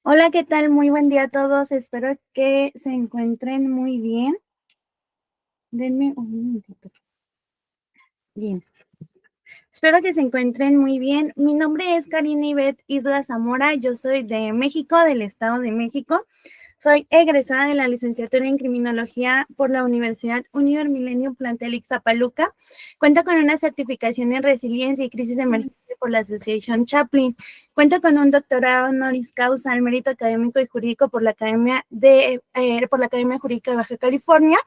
Hola, ¿qué tal? Muy buen día a todos. Espero que se encuentren muy bien. Denme un minutito. Bien. Espero que se encuentren muy bien. Mi nombre es Karina Ivette Isla Zamora. Yo soy de México, del Estado de México. Soy egresada de la licenciatura en Criminología por la Universidad Univer Millennium Plantel Ixtapaluca. Cuento con una certificación en Resiliencia y Crisis Emergente por la Association Chaplin. Cuento con un doctorado honoris causa al mérito académico y jurídico por la Academia Jurídica de Baja California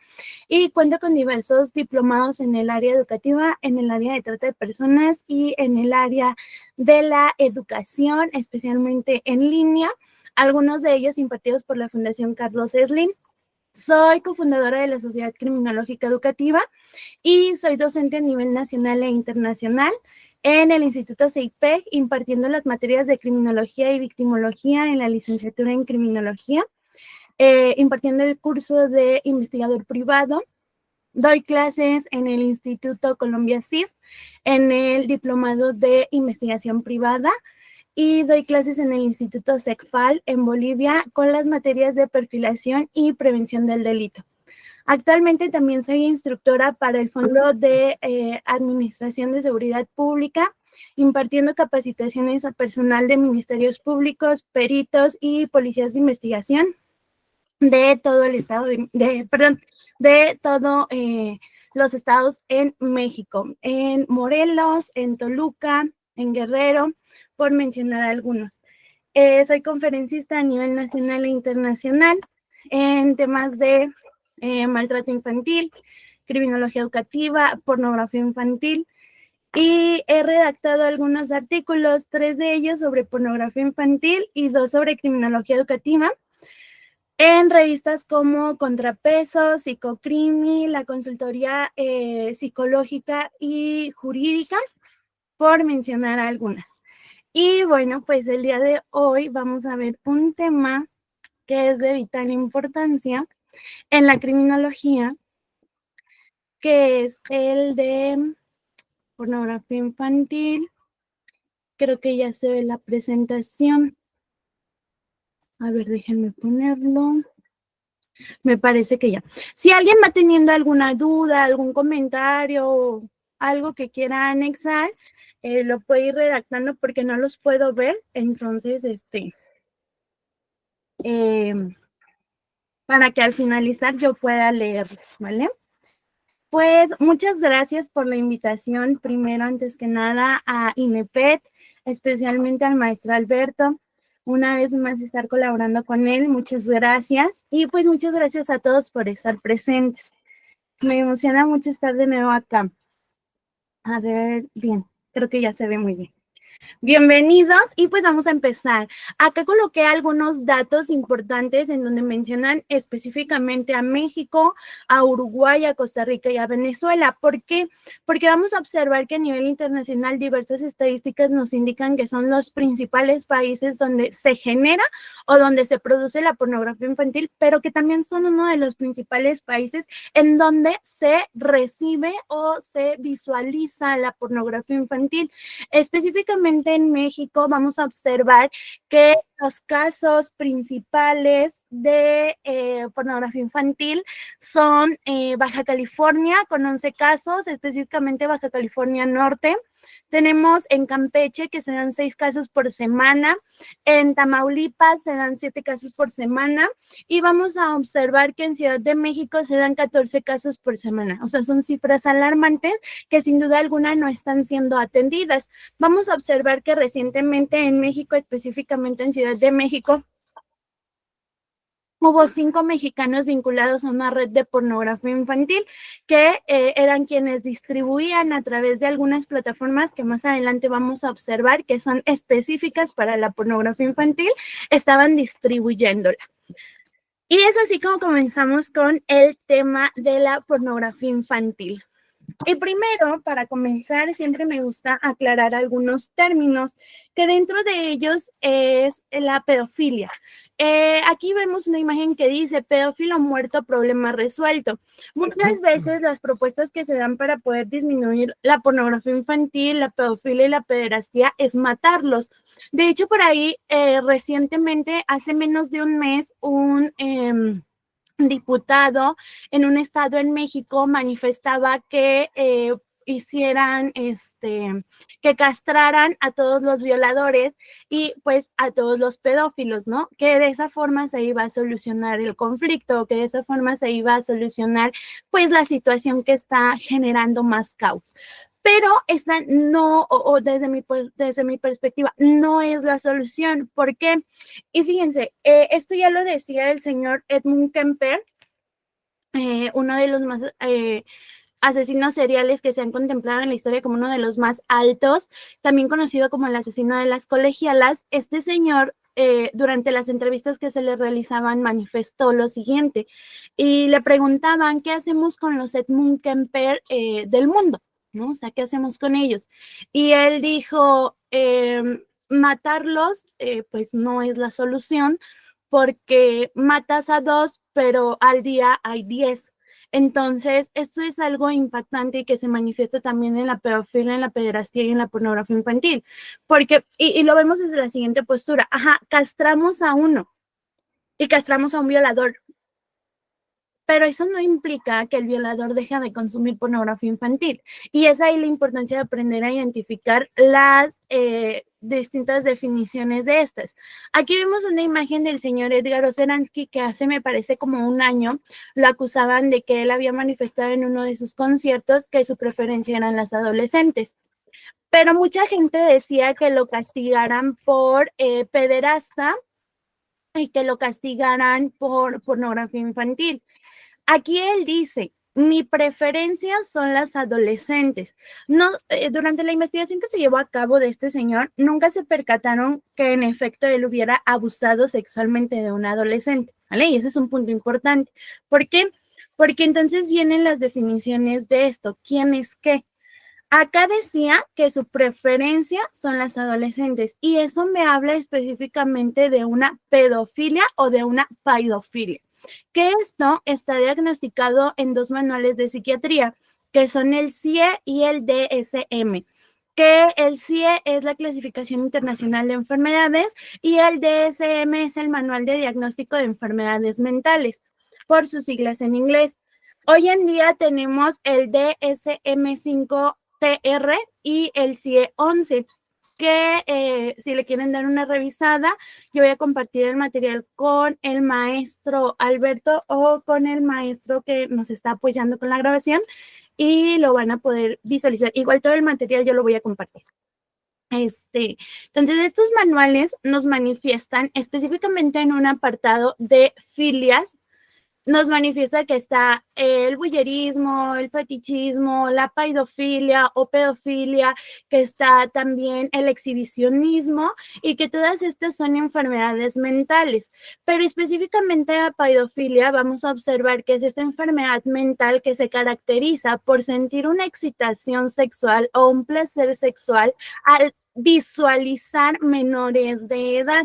y cuento con diversos diplomados en el área educativa, en el área de trata de personas y en el área de la educación, especialmente en línea, algunos de ellos impartidos por la Fundación Carlos Slim. Soy cofundadora de la Sociedad Criminológica Educativa y soy docente a nivel nacional e internacional en el Instituto CEIPEG, impartiendo las materias de criminología y victimología en la licenciatura en criminología, impartiendo el curso de investigador privado. Doy clases en el Instituto Colombia CIF, en el diplomado de investigación privada, y doy clases en el Instituto SECFAL en Bolivia con las materias de perfilación y prevención del delito. Actualmente también soy instructora para el Fondo de Administración de Seguridad Pública, impartiendo capacitaciones a personal de ministerios públicos, peritos y policías de investigación de todo el estado, de todos los estados en México, en Morelos, en Toluca, en Guerrero, por mencionar algunos. Soy conferencista a nivel nacional e internacional en temas de maltrato infantil, criminología educativa, pornografía infantil, y he redactado algunos artículos, 3 de ellos sobre pornografía infantil y 2 sobre criminología educativa, en revistas como Contrapeso, Psicocrimi, la consultoría psicológica y jurídica, por mencionar algunas. Y bueno, pues el día de hoy vamos a ver un tema que es de vital importancia en la criminología, que es el de pornografía infantil. Creo que ya se ve la presentación. A ver, déjenme ponerlo. Me parece que ya. Si alguien va teniendo alguna duda, algún comentario, algo que quiera anexar, lo puede ir redactando porque no los puedo ver. Entonces, para que al finalizar yo pueda leerlos, ¿vale? Pues muchas gracias por la invitación, primero, antes que nada, a INEPET, especialmente al maestro Alberto. Una vez más estar colaborando con él, muchas gracias. Y pues muchas gracias a todos por estar presentes. Me emociona mucho estar de nuevo acá. A ver, bien, creo que ya se ve muy bien. Bienvenidos y pues vamos a empezar. Acá coloqué algunos datos importantes en donde mencionan específicamente a México, a Uruguay, a Costa Rica y a Venezuela. ¿Por qué? Porque vamos a observar que a nivel internacional diversas estadísticas nos indican que son los principales países donde se genera o donde se produce la pornografía infantil, pero que también son uno de los principales países en donde se recibe o se visualiza la pornografía infantil. Específicamente en México vamos a observar que los casos principales de pornografía infantil son Baja California, con 11 casos, específicamente Baja California Norte. Tenemos en Campeche que se dan 6 casos por semana, en Tamaulipas se dan 7 casos por semana, y vamos a observar que en Ciudad de México se dan 14 casos por semana. O sea, son cifras alarmantes que sin duda alguna no están siendo atendidas. Vamos a observar que recientemente en México, específicamente en Ciudad de México, hubo 5 mexicanos vinculados a una red de pornografía infantil que eran quienes distribuían a través de algunas plataformas que más adelante vamos a observar que son específicas para la pornografía infantil, estaban distribuyéndola. Y es así como comenzamos con el tema de la pornografía infantil. Y primero, para comenzar, siempre me gusta aclarar algunos términos, que dentro de ellos es la pedofilia. Aquí vemos una imagen que dice pedófilo muerto, problema resuelto. Muchas veces las propuestas que se dan para poder disminuir la pornografía infantil, la pedofilia y la pederastía es matarlos. De hecho, por ahí recientemente, hace menos de un mes, un diputado en un estado en México manifestaba que hicieran, que castraran a todos los violadores y pues a todos los pedófilos, ¿no? Que de esa forma se iba a solucionar el conflicto, que de esa forma se iba a solucionar pues la situación que está generando más caos. Pero esta no, o desde mi perspectiva, no es la solución. ¿Por qué? Y fíjense, esto ya lo decía el señor Edmund Kemper, uno de los más asesinos seriales que se han contemplado en la historia como uno de los más altos, también conocido como el asesino de las colegialas. Este señor, durante las entrevistas que se le realizaban, manifestó lo siguiente, y le preguntaban, ¿qué hacemos con los Edmund Kemper del mundo? ¿No? O sea, ¿qué hacemos con ellos? Y él dijo, matarlos, pues no es la solución, porque matas a 2, pero al día hay 10. Entonces, esto es algo impactante y que se manifiesta también en la pedofilia, en la pederastía y en la pornografía infantil, porque, y lo vemos desde la siguiente postura, ajá, castramos a uno y castramos a un violador, pero eso no implica que el violador deje de consumir pornografía infantil. Y es ahí la importancia de aprender a identificar las distintas definiciones de estas. Aquí vemos una imagen del señor Edgar Oceransky, que hace, me parece, como un año, lo acusaban de que él había manifestado en uno de sus conciertos que su preferencia eran las adolescentes. Pero mucha gente decía que lo castigaran por pederasta y que lo castigaran por pornografía infantil. Aquí él dice, mi preferencia son las adolescentes. No, durante la investigación que se llevó a cabo de este señor, nunca se percataron que en efecto él hubiera abusado sexualmente de una adolescente, ¿vale? Y ese es un punto importante. ¿Por qué? Porque entonces vienen las definiciones de esto. ¿Quién es qué? Acá decía que su preferencia son las adolescentes y eso me habla específicamente de una pedofilia o de una paidofilia, que esto está diagnosticado en 2 manuales de psiquiatría, que son el CIE y el DSM, que el CIE es la Clasificación Internacional de Enfermedades y el DSM es el Manual de Diagnóstico de Enfermedades Mentales, por sus siglas en inglés. Hoy en día tenemos el DSM-5 TR y el CIE 11, que si le quieren dar una revisada, yo voy a compartir el material con el maestro Alberto o con el maestro que nos está apoyando con la grabación y lo van a poder visualizar. Igual todo el material yo lo voy a compartir. Entonces, estos manuales nos manifiestan específicamente en un apartado de filias, nos manifiesta que está el voyerismo, el fetichismo, la paidofilia o pedofilia, que está también el exhibicionismo y que todas estas son enfermedades mentales. Pero específicamente la paidofilia vamos a observar que es esta enfermedad mental que se caracteriza por sentir una excitación sexual o un placer sexual al visualizar menores de edad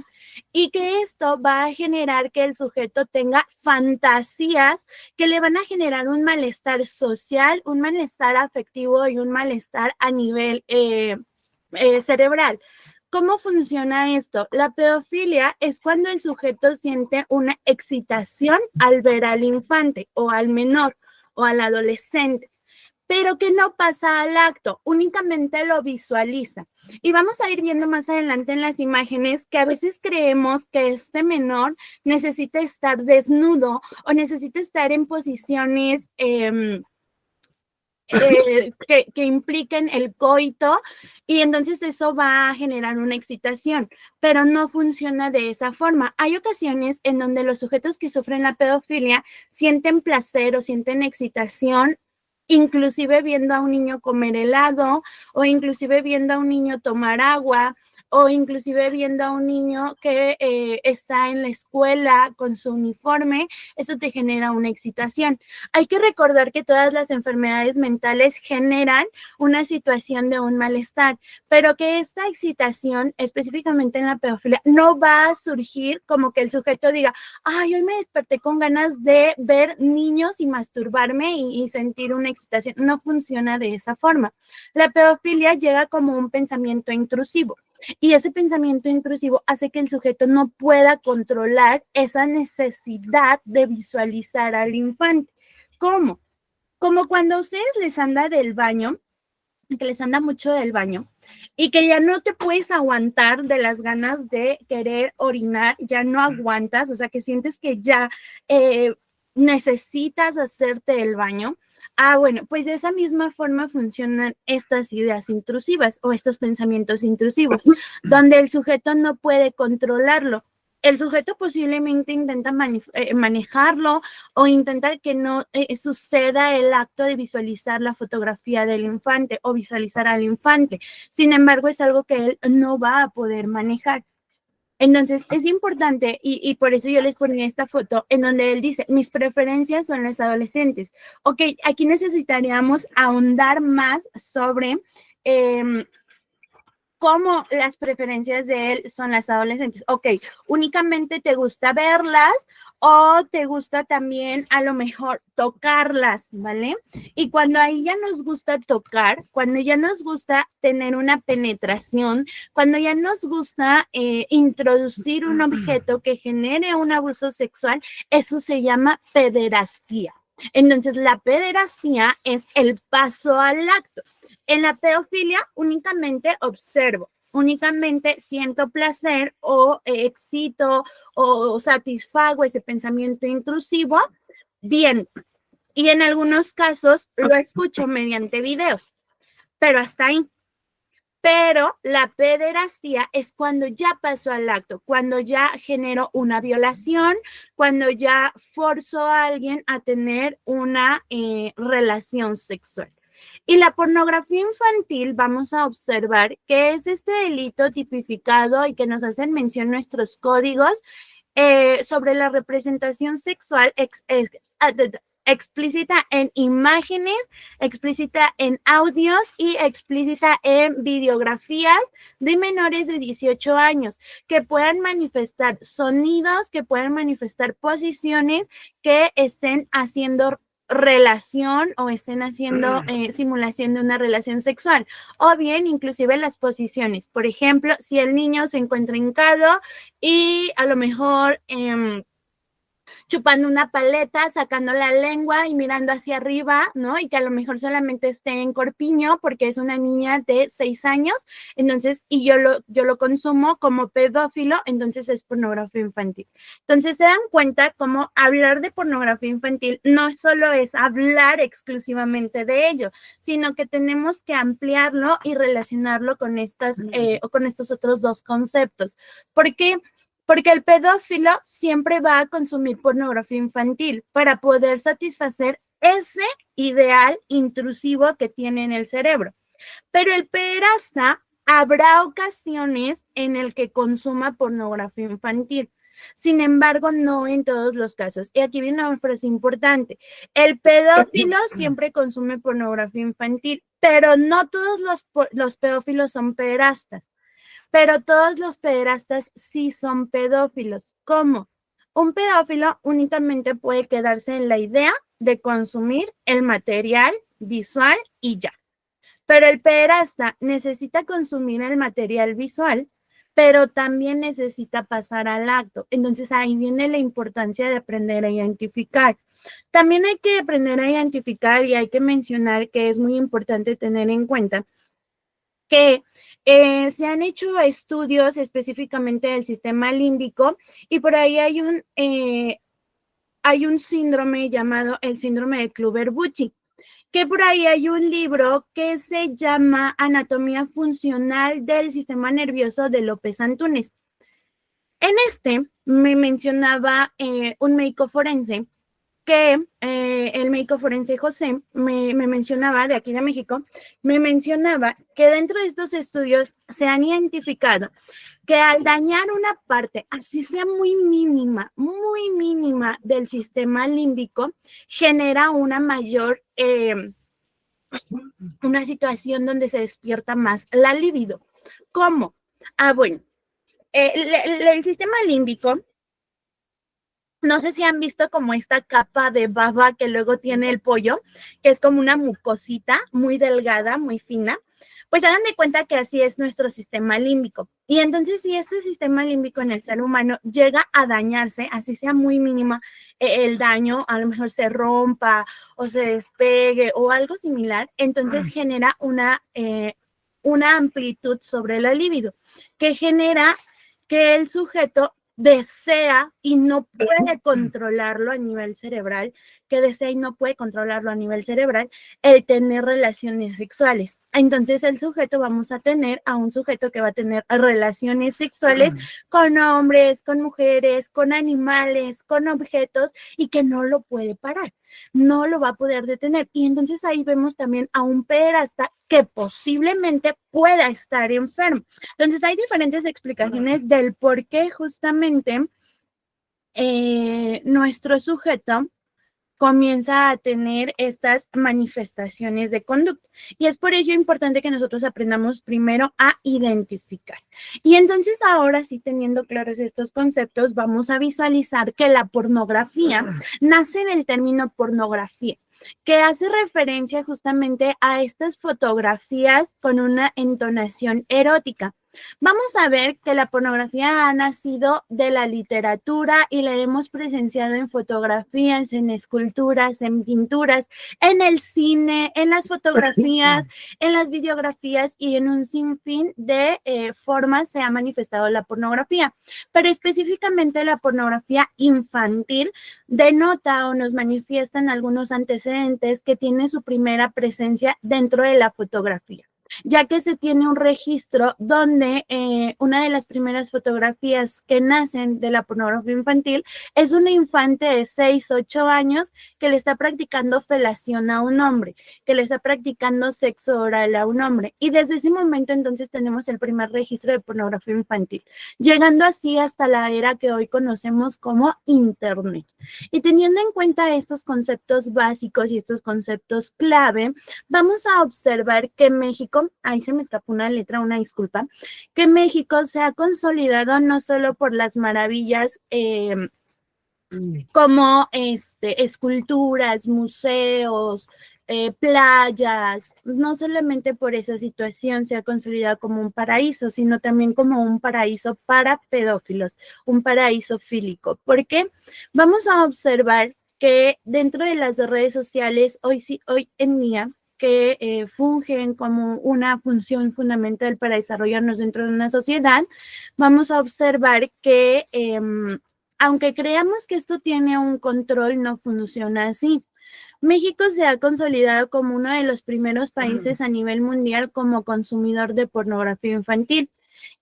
y que esto va a generar que el sujeto tenga fantasías que le van a generar un malestar social, un malestar afectivo y un malestar a nivel cerebral. ¿Cómo funciona esto? La pedofilia es cuando el sujeto siente una excitación al ver al infante o al menor o al adolescente, pero que no pasa al acto, únicamente lo visualiza. Y vamos a ir viendo más adelante en las imágenes que a veces creemos que este menor necesita estar desnudo o necesita estar en posiciones que impliquen el coito y entonces eso va a generar una excitación, pero no funciona de esa forma. Hay ocasiones en donde los sujetos que sufren la pedofilia sienten placer o sienten excitación inclusive viendo a un niño comer helado o inclusive viendo a un niño tomar agua o inclusive viendo a un niño que está en la escuela con su uniforme, eso te genera una excitación. Hay que recordar que todas las enfermedades mentales generan una situación de un malestar, pero que esta excitación, específicamente en la pedofilia, no va a surgir como que el sujeto diga, ay, hoy me desperté con ganas de ver niños y masturbarme y sentir una excitación. No funciona de esa forma. La pedofilia llega como un pensamiento intrusivo y ese pensamiento intrusivo hace que el sujeto no pueda controlar esa necesidad de visualizar al infante. ¿Cómo? Como cuando a ustedes les anda del baño, que les anda mucho del baño y que ya no te puedes aguantar de las ganas de querer orinar, ya no aguantas, o sea, que sientes que ya necesitas hacerte el baño. Ah, bueno, pues de esa misma forma funcionan estas ideas intrusivas o estos pensamientos intrusivos, donde el sujeto no puede controlarlo. El sujeto posiblemente intenta manejarlo o intenta que no suceda el acto de visualizar la fotografía del infante o visualizar al infante. Sin embargo, es algo que él no va a poder manejar. Entonces, es importante y por eso yo les ponía esta foto en donde él dice, mis preferencias son las adolescentes. Ok, aquí necesitaríamos ahondar más sobre cómo las preferencias de él son las adolescentes. Ok, únicamente te gusta verlas o te gusta también a lo mejor tocarlas, ¿vale? Y cuando ahí ya nos gusta tocar, cuando ya nos gusta tener una penetración, cuando ya nos gusta introducir un objeto que genere un abuso sexual, eso se llama pederastía. Entonces, la pederastía es el paso al acto. En la pedofilia únicamente observo, únicamente siento placer o excito o satisfago ese pensamiento intrusivo, bien, y en algunos casos lo escucho mediante videos, pero hasta ahí. Pero la pederastía es cuando ya pasó al acto, cuando ya generó una violación, cuando ya forzó a alguien a tener una relación sexual. Y la pornografía infantil, vamos a observar que es este delito tipificado y que nos hacen mención nuestros códigos sobre la representación sexual explícita en imágenes, explícita en audios y explícita en videografías de menores de 18 años, que puedan manifestar sonidos, que puedan manifestar posiciones que estén haciendo relación o estén haciendo simulación de una relación sexual, o bien inclusive las posiciones. Por ejemplo, si el niño se encuentra hincado y a lo mejor chupando una paleta, sacando la lengua y mirando hacia arriba, ¿no? Y que a lo mejor solamente esté en corpiño porque es una niña de 6 años, entonces, y yo lo consumo como pedófilo, entonces es pornografía infantil. Entonces, se dan cuenta cómo hablar de pornografía infantil no solo es hablar exclusivamente de ello, sino que tenemos que ampliarlo y relacionarlo con con estos otros dos conceptos. ¿Por qué? Porque el pedófilo siempre va a consumir pornografía infantil para poder satisfacer ese ideal intrusivo que tiene en el cerebro. Pero el pederasta habrá ocasiones en el que consuma pornografía infantil. Sin embargo, no en todos los casos. Y aquí viene una frase importante. El pedófilo siempre consume pornografía infantil, pero no todos los pedófilos son pederastas. Pero todos los pederastas sí son pedófilos. ¿Cómo? Un pedófilo únicamente puede quedarse en la idea de consumir el material visual y ya. Pero el pederasta necesita consumir el material visual, pero también necesita pasar al acto. Entonces ahí viene la importancia de aprender a identificar. También hay que aprender a identificar y hay que mencionar que es muy importante tener en cuenta que se han hecho estudios específicamente del sistema límbico y por ahí hay un síndrome llamado el síndrome de Kluver-Bucy, que por ahí hay un libro que se llama Anatomía Funcional del Sistema Nervioso de López Antúnez. En este me mencionaba un médico forense que el médico forense José me mencionaba, de aquí de México, me mencionaba que dentro de estos estudios se han identificado que al dañar una parte, así sea muy mínima del sistema límbico, genera una mayor, una situación donde se despierta más la libido. ¿Cómo? Bueno, el sistema límbico, no sé si han visto como esta capa de baba que luego tiene el pollo, que es como una mucosita muy delgada, muy fina. Pues hagan de cuenta que así es nuestro sistema límbico. Y entonces, si este sistema límbico en el ser humano llega a dañarse, así sea muy mínima el daño, a lo mejor se rompa o se despegue o algo similar, entonces genera una amplitud sobre la libido, que genera que el sujeto desea y no puede controlarlo a nivel cerebral, que desea y no puede controlarlo a nivel cerebral, el tener relaciones sexuales. Entonces el sujeto, vamos a tener a un sujeto que va a tener relaciones sexuales con hombres, con mujeres, con animales, con objetos y que no lo puede parar, no lo va a poder detener. Y entonces ahí vemos también a un pederasta que posiblemente pueda estar enfermo. Entonces hay diferentes explicaciones del por qué justamente nuestro sujeto comienza a tener estas manifestaciones de conducta. Y es por ello importante que nosotros aprendamos primero a identificar. Y entonces ahora sí, teniendo claros estos conceptos, vamos a visualizar que la pornografía nace del término pornografía, que hace referencia justamente a estas fotografías con una entonación erótica. Vamos a ver que la pornografía ha nacido de la literatura y la hemos presenciado en fotografías, en esculturas, en pinturas, en el cine, en las fotografías, en las videografías y en un sinfín de formas se ha manifestado la pornografía. Pero específicamente la pornografía infantil denota o nos manifiestan algunos antecedentes que tiene su primera presencia dentro de la fotografía, ya que se tiene un registro donde una de las primeras fotografías que nacen de la pornografía infantil es una infante de 6, 8 años que le está practicando felación a un hombre, que le está practicando sexo oral a un hombre. Y desde ese momento entonces tenemos el primer registro de pornografía infantil, llegando así hasta la era que hoy conocemos como Internet. Y teniendo en cuenta estos conceptos básicos y estos conceptos clave, vamos a observar que México, ahí se me escapó una letra, una disculpa, que México se ha consolidado no solo por las maravillas como esculturas, museos, playas, no solamente por esa situación se ha consolidado como un paraíso, sino también como un paraíso para pedófilos, un paraíso fílico. ¿Por qué? Vamos a observar que dentro de las redes sociales, hoy en día, que fungen como una función fundamental para desarrollarnos dentro de una sociedad, vamos a observar que aunque creamos que esto tiene un control, no funciona así. México se ha consolidado como uno de los primeros países a nivel mundial como consumidor de pornografía infantil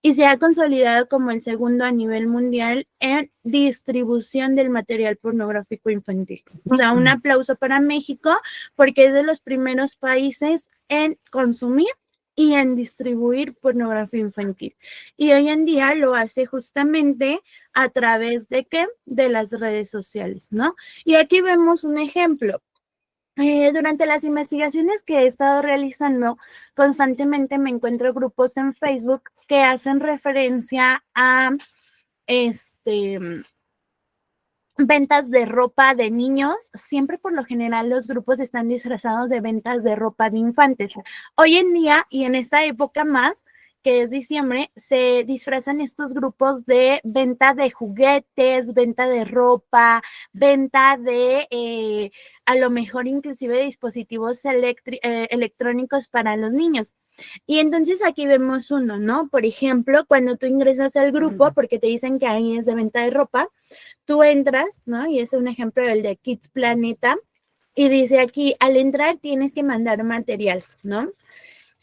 y se ha consolidado como el segundo a nivel mundial en distribución del material pornográfico infantil. O sea, un aplauso para México porque es de los primeros países en consumir y en distribuir pornografía infantil. Y hoy en día lo hace justamente a través de ¿qué? De las redes sociales, ¿no? Y aquí vemos un ejemplo. Durante las investigaciones que he estado realizando, constantemente me encuentro grupos en Facebook que hacen referencia a ventas de ropa de niños. Siempre por lo general los grupos están disfrazados de ventas de ropa de infantes. Hoy en día y en esta época más, que es diciembre, se disfrazan estos grupos de venta de juguetes, venta de ropa, venta de a lo mejor inclusive dispositivos electrónicos para los niños. Y entonces aquí vemos uno, ¿no? Por ejemplo, cuando tú ingresas al grupo, porque te dicen que ahí es de venta de ropa, tú entras, ¿no? Y es un ejemplo del de Kids Planeta, y dice aquí, al entrar tienes que mandar material, ¿no?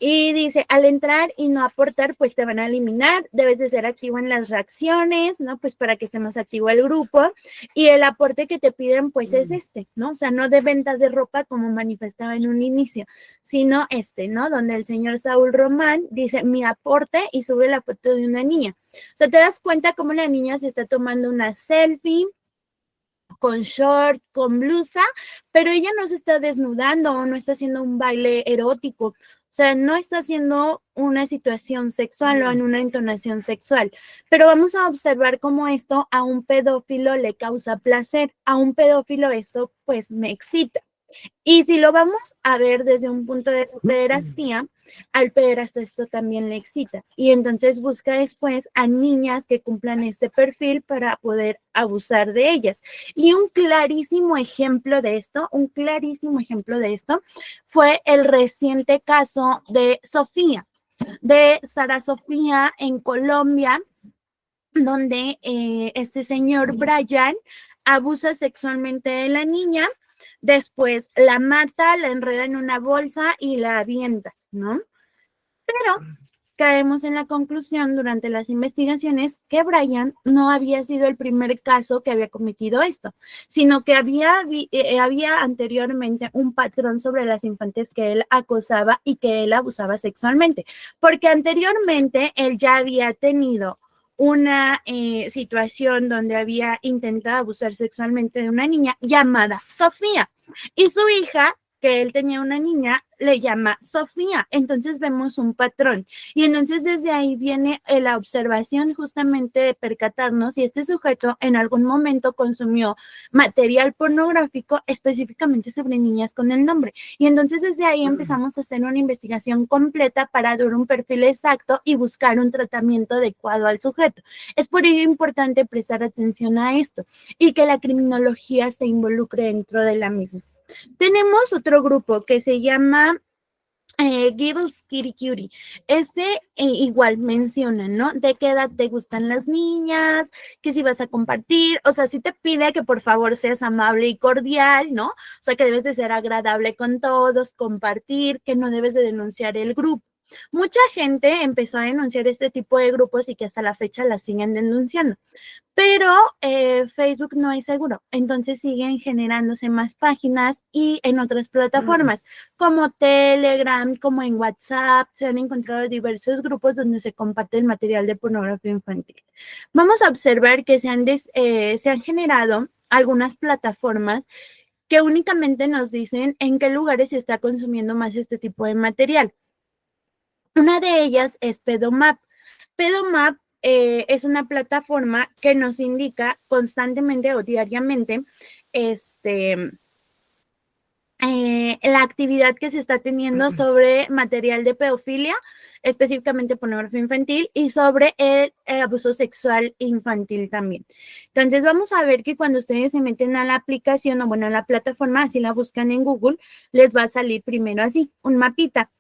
Y dice, al entrar y no aportar, pues te van a eliminar, debes de ser activo en las reacciones, ¿no? Pues para que esté más activo el grupo. Y el aporte que te piden, pues es ¿no? O sea, no de venta de ropa como manifestaba en un inicio, sino ¿no? Donde el señor Saúl Román dice, mi aporte y sube la foto de una niña. O sea, te das cuenta cómo la niña se está tomando una selfie, con short, con blusa, pero ella no se está desnudando o no está haciendo un baile erótico. O sea, no está haciendo una situación sexual o en una entonación sexual. Pero vamos a observar cómo esto a un pedófilo le causa placer. A un pedófilo esto pues me excita. Y si lo vamos a ver desde un punto de pederastía, al pederasta esto también le excita. Y entonces busca después a niñas que cumplan este perfil para poder abusar de ellas. Y un clarísimo ejemplo de esto, fue el reciente caso de Sofía, de Sara Sofía en Colombia, donde este señor Brian abusa sexualmente de la niña. Después la mata, la enreda en una bolsa y la avienta, ¿no? Pero caemos en la conclusión durante las investigaciones que Brian no había sido el primer caso que había cometido esto, sino que había anteriormente un patrón sobre las infantes que él acosaba y que él abusaba sexualmente, porque anteriormente él ya había tenido una situación donde había intentado abusar sexualmente de una niña llamada Sofía y su hija, que él tenía una niña, le llama Sofía. Entonces vemos un patrón y entonces desde ahí viene la observación justamente de percatarnos si este sujeto en algún momento consumió material pornográfico específicamente sobre niñas con el nombre. Y entonces desde ahí empezamos a hacer una investigación completa para dar un perfil exacto y buscar un tratamiento adecuado al sujeto. Es por ello importante prestar atención a esto y que la criminología se involucre dentro de la misma. Tenemos otro grupo que se llama Gibbs Kitty Cutie. Igual menciona, ¿no? ¿De qué edad te gustan las niñas? Que si vas a compartir, o sea, sí te pide que por favor seas amable y cordial, ¿no? O sea, que debes de ser agradable con todos, compartir, que no debes de denunciar el grupo. Mucha gente empezó a denunciar este tipo de grupos y que hasta la fecha las siguen denunciando. Pero Facebook no es seguro, entonces siguen generándose más páginas y en otras plataformas como Telegram, como en WhatsApp, se han encontrado diversos grupos donde se comparte el material de pornografía infantil. Vamos a observar que se han generado algunas plataformas que únicamente nos dicen en qué lugares se está consumiendo más este tipo de material. Una de ellas es Pedomap. Pedomap es una plataforma que nos indica constantemente o diariamente la actividad que se está teniendo sobre material de pedofilia, específicamente pornografía infantil y sobre el abuso sexual infantil también. Entonces vamos a ver que cuando ustedes se meten a la aplicación o bueno, a la plataforma, así la buscan en Google, les va a salir primero así, un mapita.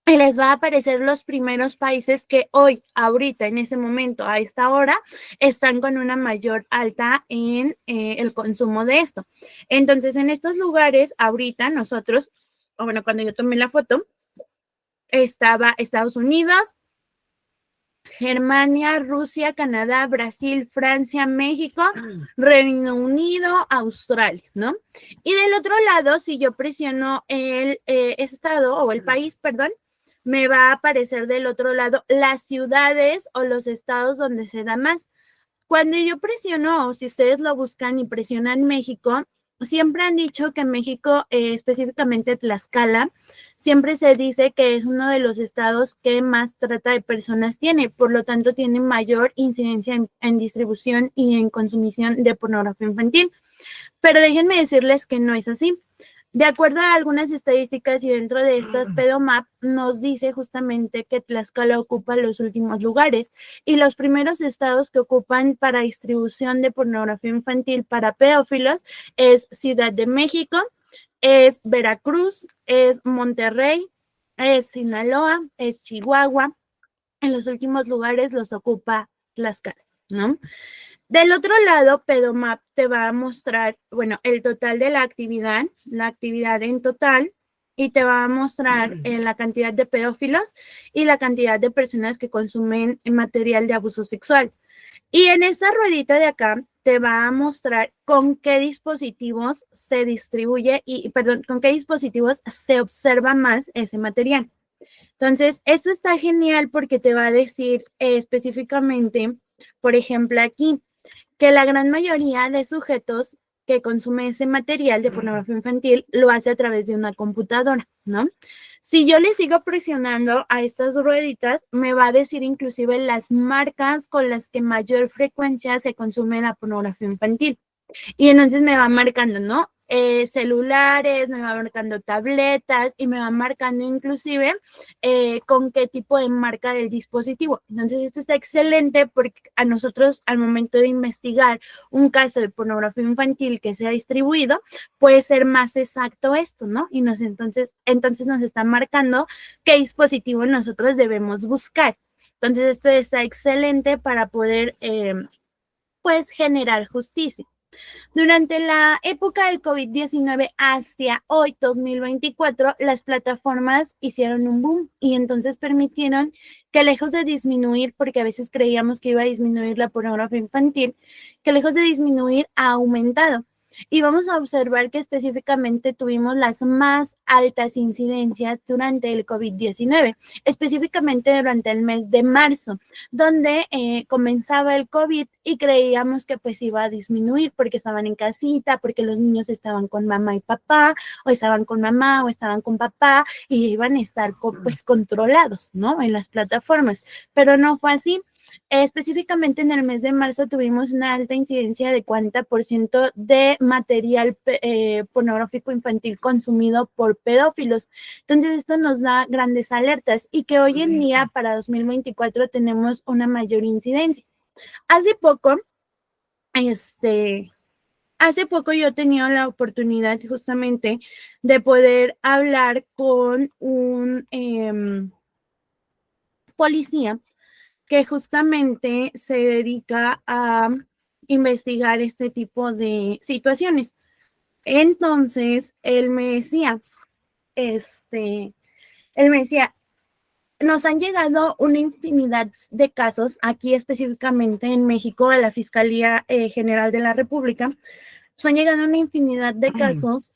Y les va a aparecer los primeros países que hoy, ahorita, en ese momento, a esta hora, están con una mayor alta en el consumo de esto. Entonces, en estos lugares, ahorita nosotros, o bueno, cuando yo tomé la foto, estaba Estados Unidos, Germania, Rusia, Canadá, Brasil, Francia, México, Reino Unido, Australia, ¿no? Y del otro lado, si yo presiono el estado o el país, perdón, me va a aparecer del otro lado las ciudades o los estados donde se da más. Cuando yo presiono, o si ustedes lo buscan y presionan México, siempre han dicho que México, específicamente Tlaxcala, siempre se dice que es uno de los estados que más trata de personas tiene, por lo tanto tiene mayor incidencia en distribución y en consumición de pornografía infantil. Pero déjenme decirles que no es así. De acuerdo a algunas estadísticas y dentro de estas, Pedomap nos dice justamente que Tlaxcala ocupa los últimos lugares y los primeros estados que ocupan para distribución de pornografía infantil para pedófilos es Ciudad de México, es Veracruz, es Monterrey, es Sinaloa, es Chihuahua. En los últimos lugares los ocupa Tlaxcala, ¿no? Del otro lado, Pedomap te va a mostrar, bueno, el total de la actividad en total, y te va a mostrar la cantidad de pedófilos y la cantidad de personas que consumen material de abuso sexual. Y en esa ruedita de acá te va a mostrar con qué dispositivos se distribuye y, perdón, con qué dispositivos se observa más ese material. Entonces, esto está genial porque te va a decir específicamente, por ejemplo, aquí, que la gran mayoría de sujetos que consume ese material de pornografía infantil lo hace a través de una computadora, ¿no? Si yo le sigo presionando a estas rueditas, me va a decir inclusive las marcas con las que mayor frecuencia se consume la pornografía infantil. Y entonces me va marcando, ¿no? Celulares, me va marcando tabletas y me va marcando inclusive con qué tipo de marca del dispositivo. Entonces esto está excelente porque a nosotros al momento de investigar un caso de pornografía infantil que se ha distribuido, puede ser más exacto esto, ¿no? Y entonces nos está marcando qué dispositivo nosotros debemos buscar. Entonces esto está excelente para poder pues generar justicia. Durante la época del COVID-19 hacia hoy, 2024, las plataformas hicieron un boom y entonces permitieron que lejos de disminuir, porque a veces creíamos que iba a disminuir la pornografía infantil, que lejos de disminuir ha aumentado. Y vamos a observar que específicamente tuvimos las más altas incidencias durante el COVID-19, específicamente durante el mes de marzo, donde comenzaba el COVID y creíamos que pues iba a disminuir porque estaban en casita, porque los niños estaban con mamá y papá, o estaban con mamá o estaban con papá y iban a estar pues controlados, ¿no? En las plataformas, pero no fue así. Específicamente en el mes de marzo tuvimos una alta incidencia de 40% de material pornográfico infantil consumido por pedófilos. Entonces esto nos da grandes alertas y que hoy en día para 2024 tenemos una mayor incidencia. Hace poco yo he tenido la oportunidad justamente de poder hablar con un policía que justamente se dedica a investigar este tipo de situaciones. Entonces, él me decía, nos han llegado una infinidad de casos, aquí específicamente en México, a la Fiscalía General de la República, nos han llegado una infinidad de casos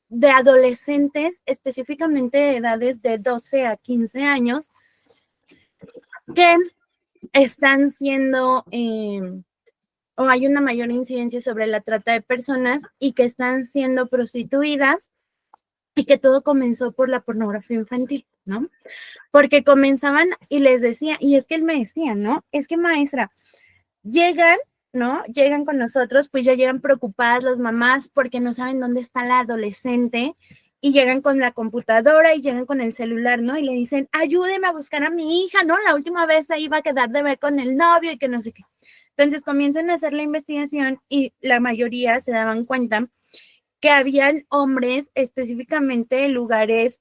de adolescentes, específicamente de edades de 12 a 15 años, que están siendo, o hay una mayor incidencia sobre la trata de personas y que están siendo prostituidas y que todo comenzó por la pornografía infantil, ¿no? Porque comenzaban y les decía, y es que él me decía, ¿no? Es que maestra, llegan, ¿no? Llegan con nosotros, pues ya llegan preocupadas las mamás porque no saben dónde está la adolescente y llegan con la computadora y llegan con el celular, ¿no? Y le dicen, ayúdeme a buscar a mi hija, ¿no? La última vez se iba a quedar de ver con el novio y que no sé qué. Entonces comienzan a hacer la investigación y la mayoría se daban cuenta que habían hombres específicamente en lugares,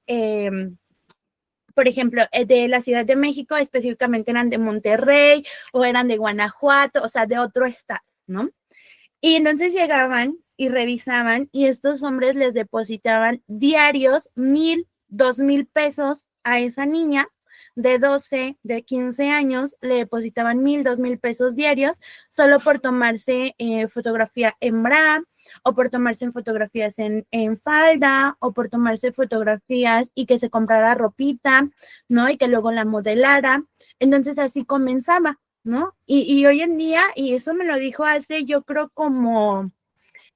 por ejemplo, de la Ciudad de México, específicamente eran de Monterrey o eran de Guanajuato, o sea, de otro estado, ¿no? Y entonces llegaban y revisaban y estos hombres les depositaban diarios 1,000, 2,000 pesos a esa niña de 12, de 15 años, le depositaban 1,000, 2,000 pesos diarios solo por tomarse fotografía en bra o por tomarse fotografías en falda o por tomarse fotografías y que se comprara ropita, ¿no? Y que luego la modelara. Entonces así comenzaba, ¿no? Y hoy en día, y eso me lo dijo hace, yo creo como,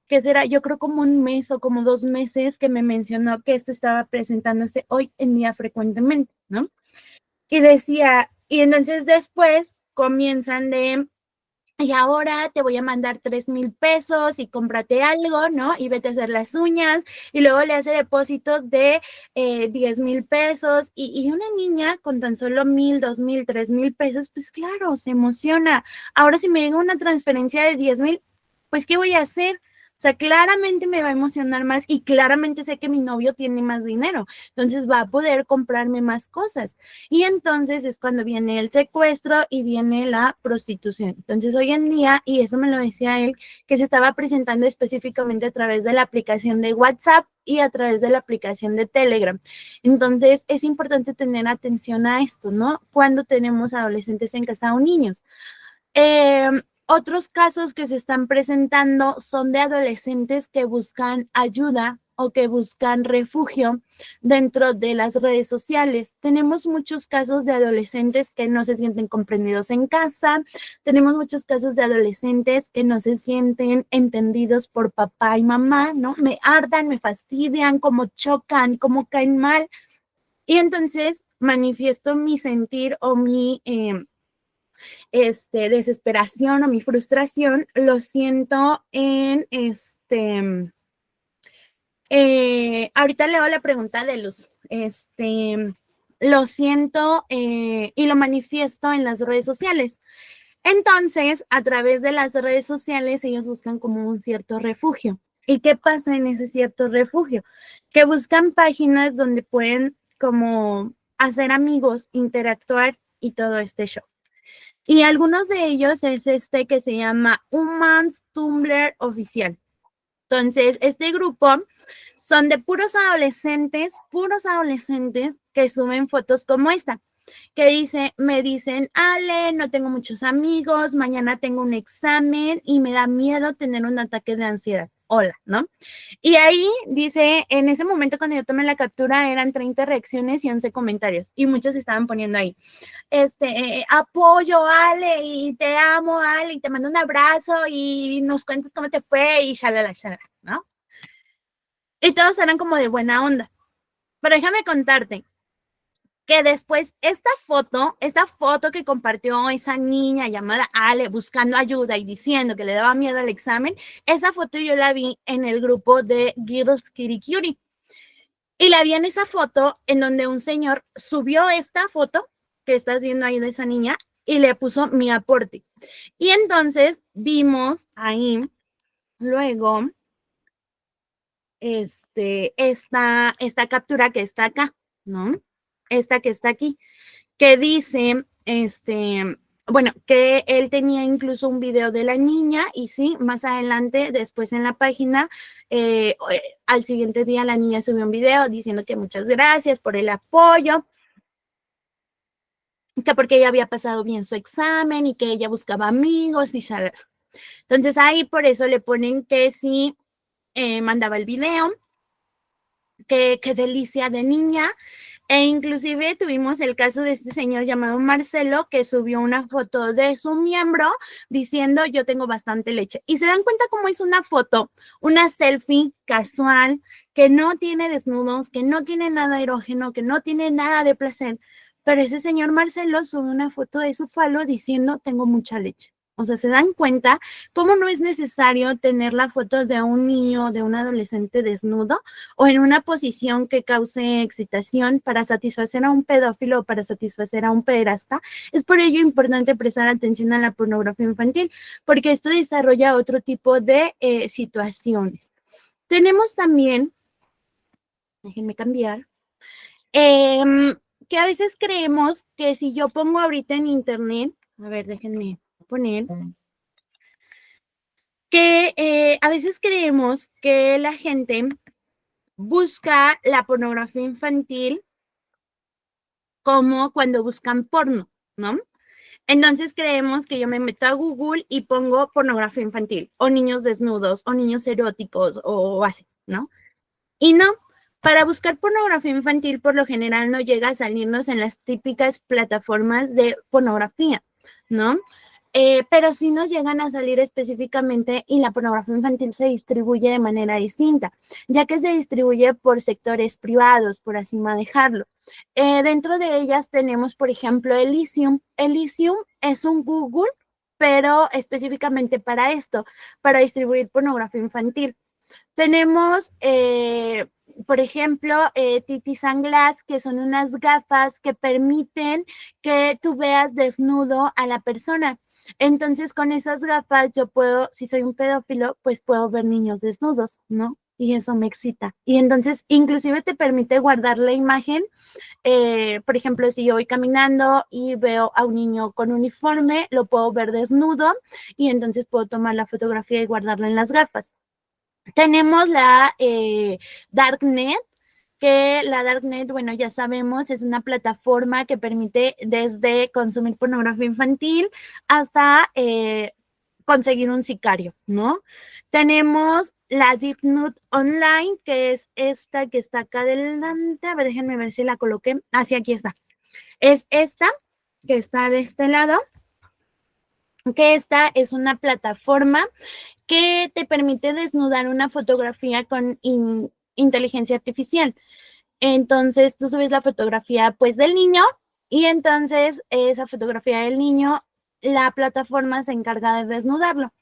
¿qué será? Yo creo como un mes o como 2 meses que me mencionó que esto estaba presentándose hoy en día frecuentemente, ¿no? Y decía, y entonces después comienzan y ahora te voy a mandar 3,000 pesos y cómprate algo, ¿no? Y vete a hacer las uñas. Y luego le hace depósitos de 10,000 pesos. Y una niña con tan solo 1,000, 2,000, 3,000 pesos, pues claro, se emociona. Ahora si me llega una transferencia de 10,000, pues ¿qué voy a hacer? O sea, claramente me va a emocionar más y claramente sé que mi novio tiene más dinero, entonces va a poder comprarme más cosas. Y entonces es cuando viene el secuestro y viene la prostitución. Entonces hoy en día, y eso me lo decía él, que se estaba presentando específicamente a través de la aplicación de WhatsApp y a través de la aplicación de Telegram. Entonces es importante tener atención a esto, ¿no? Cuando tenemos adolescentes en casa o niños. Eh, Otros casos que se están presentando son de adolescentes que buscan ayuda o que buscan refugio dentro de las redes sociales. Tenemos muchos casos de adolescentes que no se sienten comprendidos en casa, tenemos muchos casos de adolescentes que no se sienten entendidos por papá y mamá, ¿no? Me hartan, me fastidian, cómo chocan, cómo caen mal. Y entonces manifiesto mi sentir o mi desesperación o mi frustración, lo siento en ahorita leo la pregunta de Luz, lo siento y lo manifiesto en las redes sociales. Entonces, a través de las redes sociales, ellos buscan como un cierto refugio. ¿Y qué pasa en ese cierto refugio? Que buscan páginas donde pueden como hacer amigos, interactuar y todo este show. Y algunos de ellos es este que se llama Humans Tumblr Oficial. Entonces, este grupo son de puros adolescentes que suben fotos como esta, que dice, me dicen, Ale, no tengo muchos amigos, mañana tengo un examen y me da miedo tener un ataque de ansiedad. Hola, ¿no? Y ahí dice, en ese momento cuando yo tomé la captura eran 30 reacciones y 11 comentarios y muchos estaban poniendo ahí, apoyo, Ale, y te amo, Ale, y te mando un abrazo y nos cuentas cómo te fue y shalala, shalala, ¿no? Y todos eran como de buena onda. Pero déjame contarte que después esta foto que compartió esa niña llamada Ale buscando ayuda y diciendo que le daba miedo al examen, esa foto yo la vi en el grupo de Girls Kitty Cutie. Y la vi en esa foto en donde un señor subió esta foto que estás viendo ahí de esa niña y le puso mi aporte. Y entonces vimos ahí luego esta captura que está acá, ¿no? Esta que está aquí, que dice, bueno, que él tenía incluso un video de la niña y sí, más adelante, después en la página, al siguiente día la niña subió un video diciendo que muchas gracias por el apoyo, que porque ella había pasado bien su examen y que ella buscaba amigos y ya. Entonces ahí por eso le ponen que sí mandaba el video, que delicia de niña. E inclusive tuvimos el caso de este señor llamado Marcelo que subió una foto de su miembro diciendo yo tengo bastante leche. Y se dan cuenta cómo es una foto, una selfie casual, que no tiene desnudos, que no tiene nada erógeno, que no tiene nada de placer. Pero ese señor Marcelo sube una foto de su falo diciendo tengo mucha leche. O sea, se dan cuenta cómo no es necesario tener la foto de un niño, de un adolescente desnudo o en una posición que cause excitación para satisfacer a un pedófilo o para satisfacer a un pederasta. Es por ello importante prestar atención a la pornografía infantil, porque esto desarrolla otro tipo de situaciones. Tenemos también, déjenme cambiar, que a veces creemos que si yo pongo ahorita en internet, a ver, déjenme poner, que a veces creemos que la gente busca la pornografía infantil como cuando buscan porno, ¿no? Entonces creemos que yo me meto a Google y pongo pornografía infantil o niños desnudos o niños eróticos o así, ¿no? Y no, para buscar pornografía infantil por lo general no llega a salirnos en las típicas plataformas de pornografía, ¿no? Pero sí nos llegan a salir específicamente y la pornografía infantil se distribuye de manera distinta, ya que se distribuye por sectores privados, por así manejarlo. Dentro de ellas tenemos, por ejemplo, Elysium. Elysium es un Google, pero específicamente para esto, para distribuir pornografía infantil. Tenemos por ejemplo, TT Sunglass, que son unas gafas que permiten que tú veas desnudo a la persona. Entonces, con esas gafas yo puedo, si soy un pedófilo, pues puedo ver niños desnudos, ¿no? Y eso me excita. Y entonces, inclusive te permite guardar la imagen. Por ejemplo, si yo voy caminando y veo a un niño con uniforme, lo puedo ver desnudo y entonces puedo tomar la fotografía y guardarla en las gafas. Tenemos la Darknet, que la Darknet, bueno, ya sabemos, es una plataforma que permite desde consumir pornografía infantil hasta conseguir un sicario, ¿no? Tenemos la Deep Note Online, que es esta que está acá adelante. A ver, déjenme ver si la coloqué. Ah, sí, aquí está. Es esta que está de este lado, que esta es una plataforma que te permite desnudar una fotografía con inteligencia artificial. Entonces tú subes la fotografía pues del niño y entonces esa fotografía del niño, la plataforma se encarga de desnudarlo.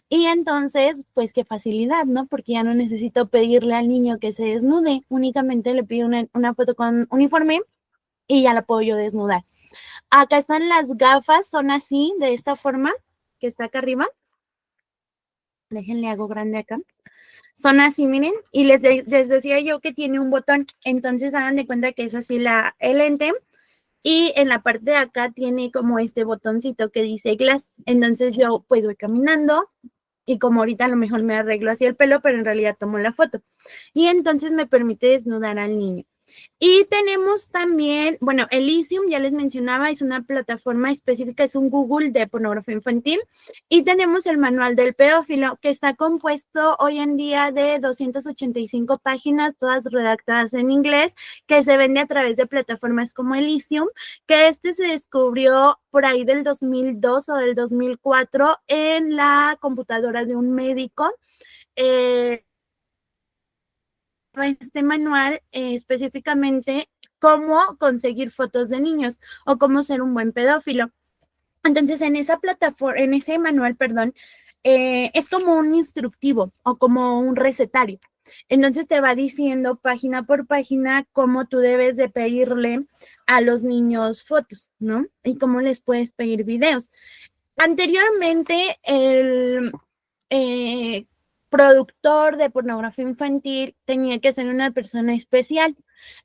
Y entonces, pues qué facilidad, ¿no? Porque ya no necesito pedirle al niño que se desnude, únicamente le pido una foto con uniforme y ya la puedo yo desnudar. Acá están las gafas, son así, de esta forma, que está acá arriba. Déjenle hago grande acá. Son así, miren, y les decía yo que tiene un botón, entonces hagan de cuenta que es así el lente, y en la parte de acá tiene como este botoncito que dice glass, entonces yo pues voy caminando, y como ahorita a lo mejor me arreglo así el pelo, pero en realidad tomo la foto, y entonces me permite desnudar al niño. Y tenemos también, bueno, Elysium, ya les mencionaba, es una plataforma específica, es un Google de pornografía infantil. Y tenemos el manual del pedófilo, que está compuesto hoy en día de 285 páginas, todas redactadas en inglés, que se vende a través de plataformas como Elysium, que se descubrió por ahí del 2002 o del 2004 en la computadora de un médico. Este manual específicamente cómo conseguir fotos de niños o cómo ser un buen pedófilo. Entonces, en esa plataforma, en ese manual, perdón, es como un instructivo o como un recetario. Entonces te va diciendo página por página cómo tú debes de pedirle a los niños fotos, ¿no? Y cómo les puedes pedir videos. Anteriormente, el productor de pornografía infantil tenía que ser una persona especial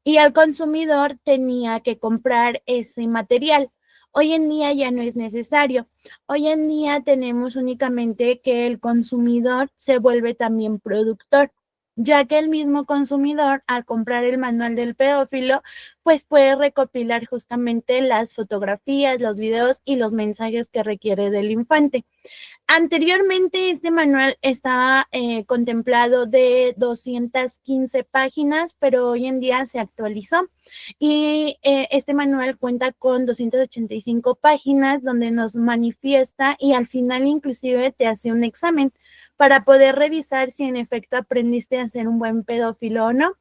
y al consumidor tenía que comprar ese material. Hoy en día ya no es necesario. Hoy en día tenemos únicamente que el consumidor se vuelve también productor, ya que el mismo consumidor, al comprar el manual del pedófilo, pues puede recopilar justamente las fotografías, los videos y los mensajes que requiere del infante. Anteriormente este manual estaba contemplado de 215 páginas, pero hoy en día se actualizó y este manual cuenta con 285 páginas donde nos manifiesta y al final inclusive te hace un examen para poder revisar si en efecto aprendiste a ser un buen pedófilo o no,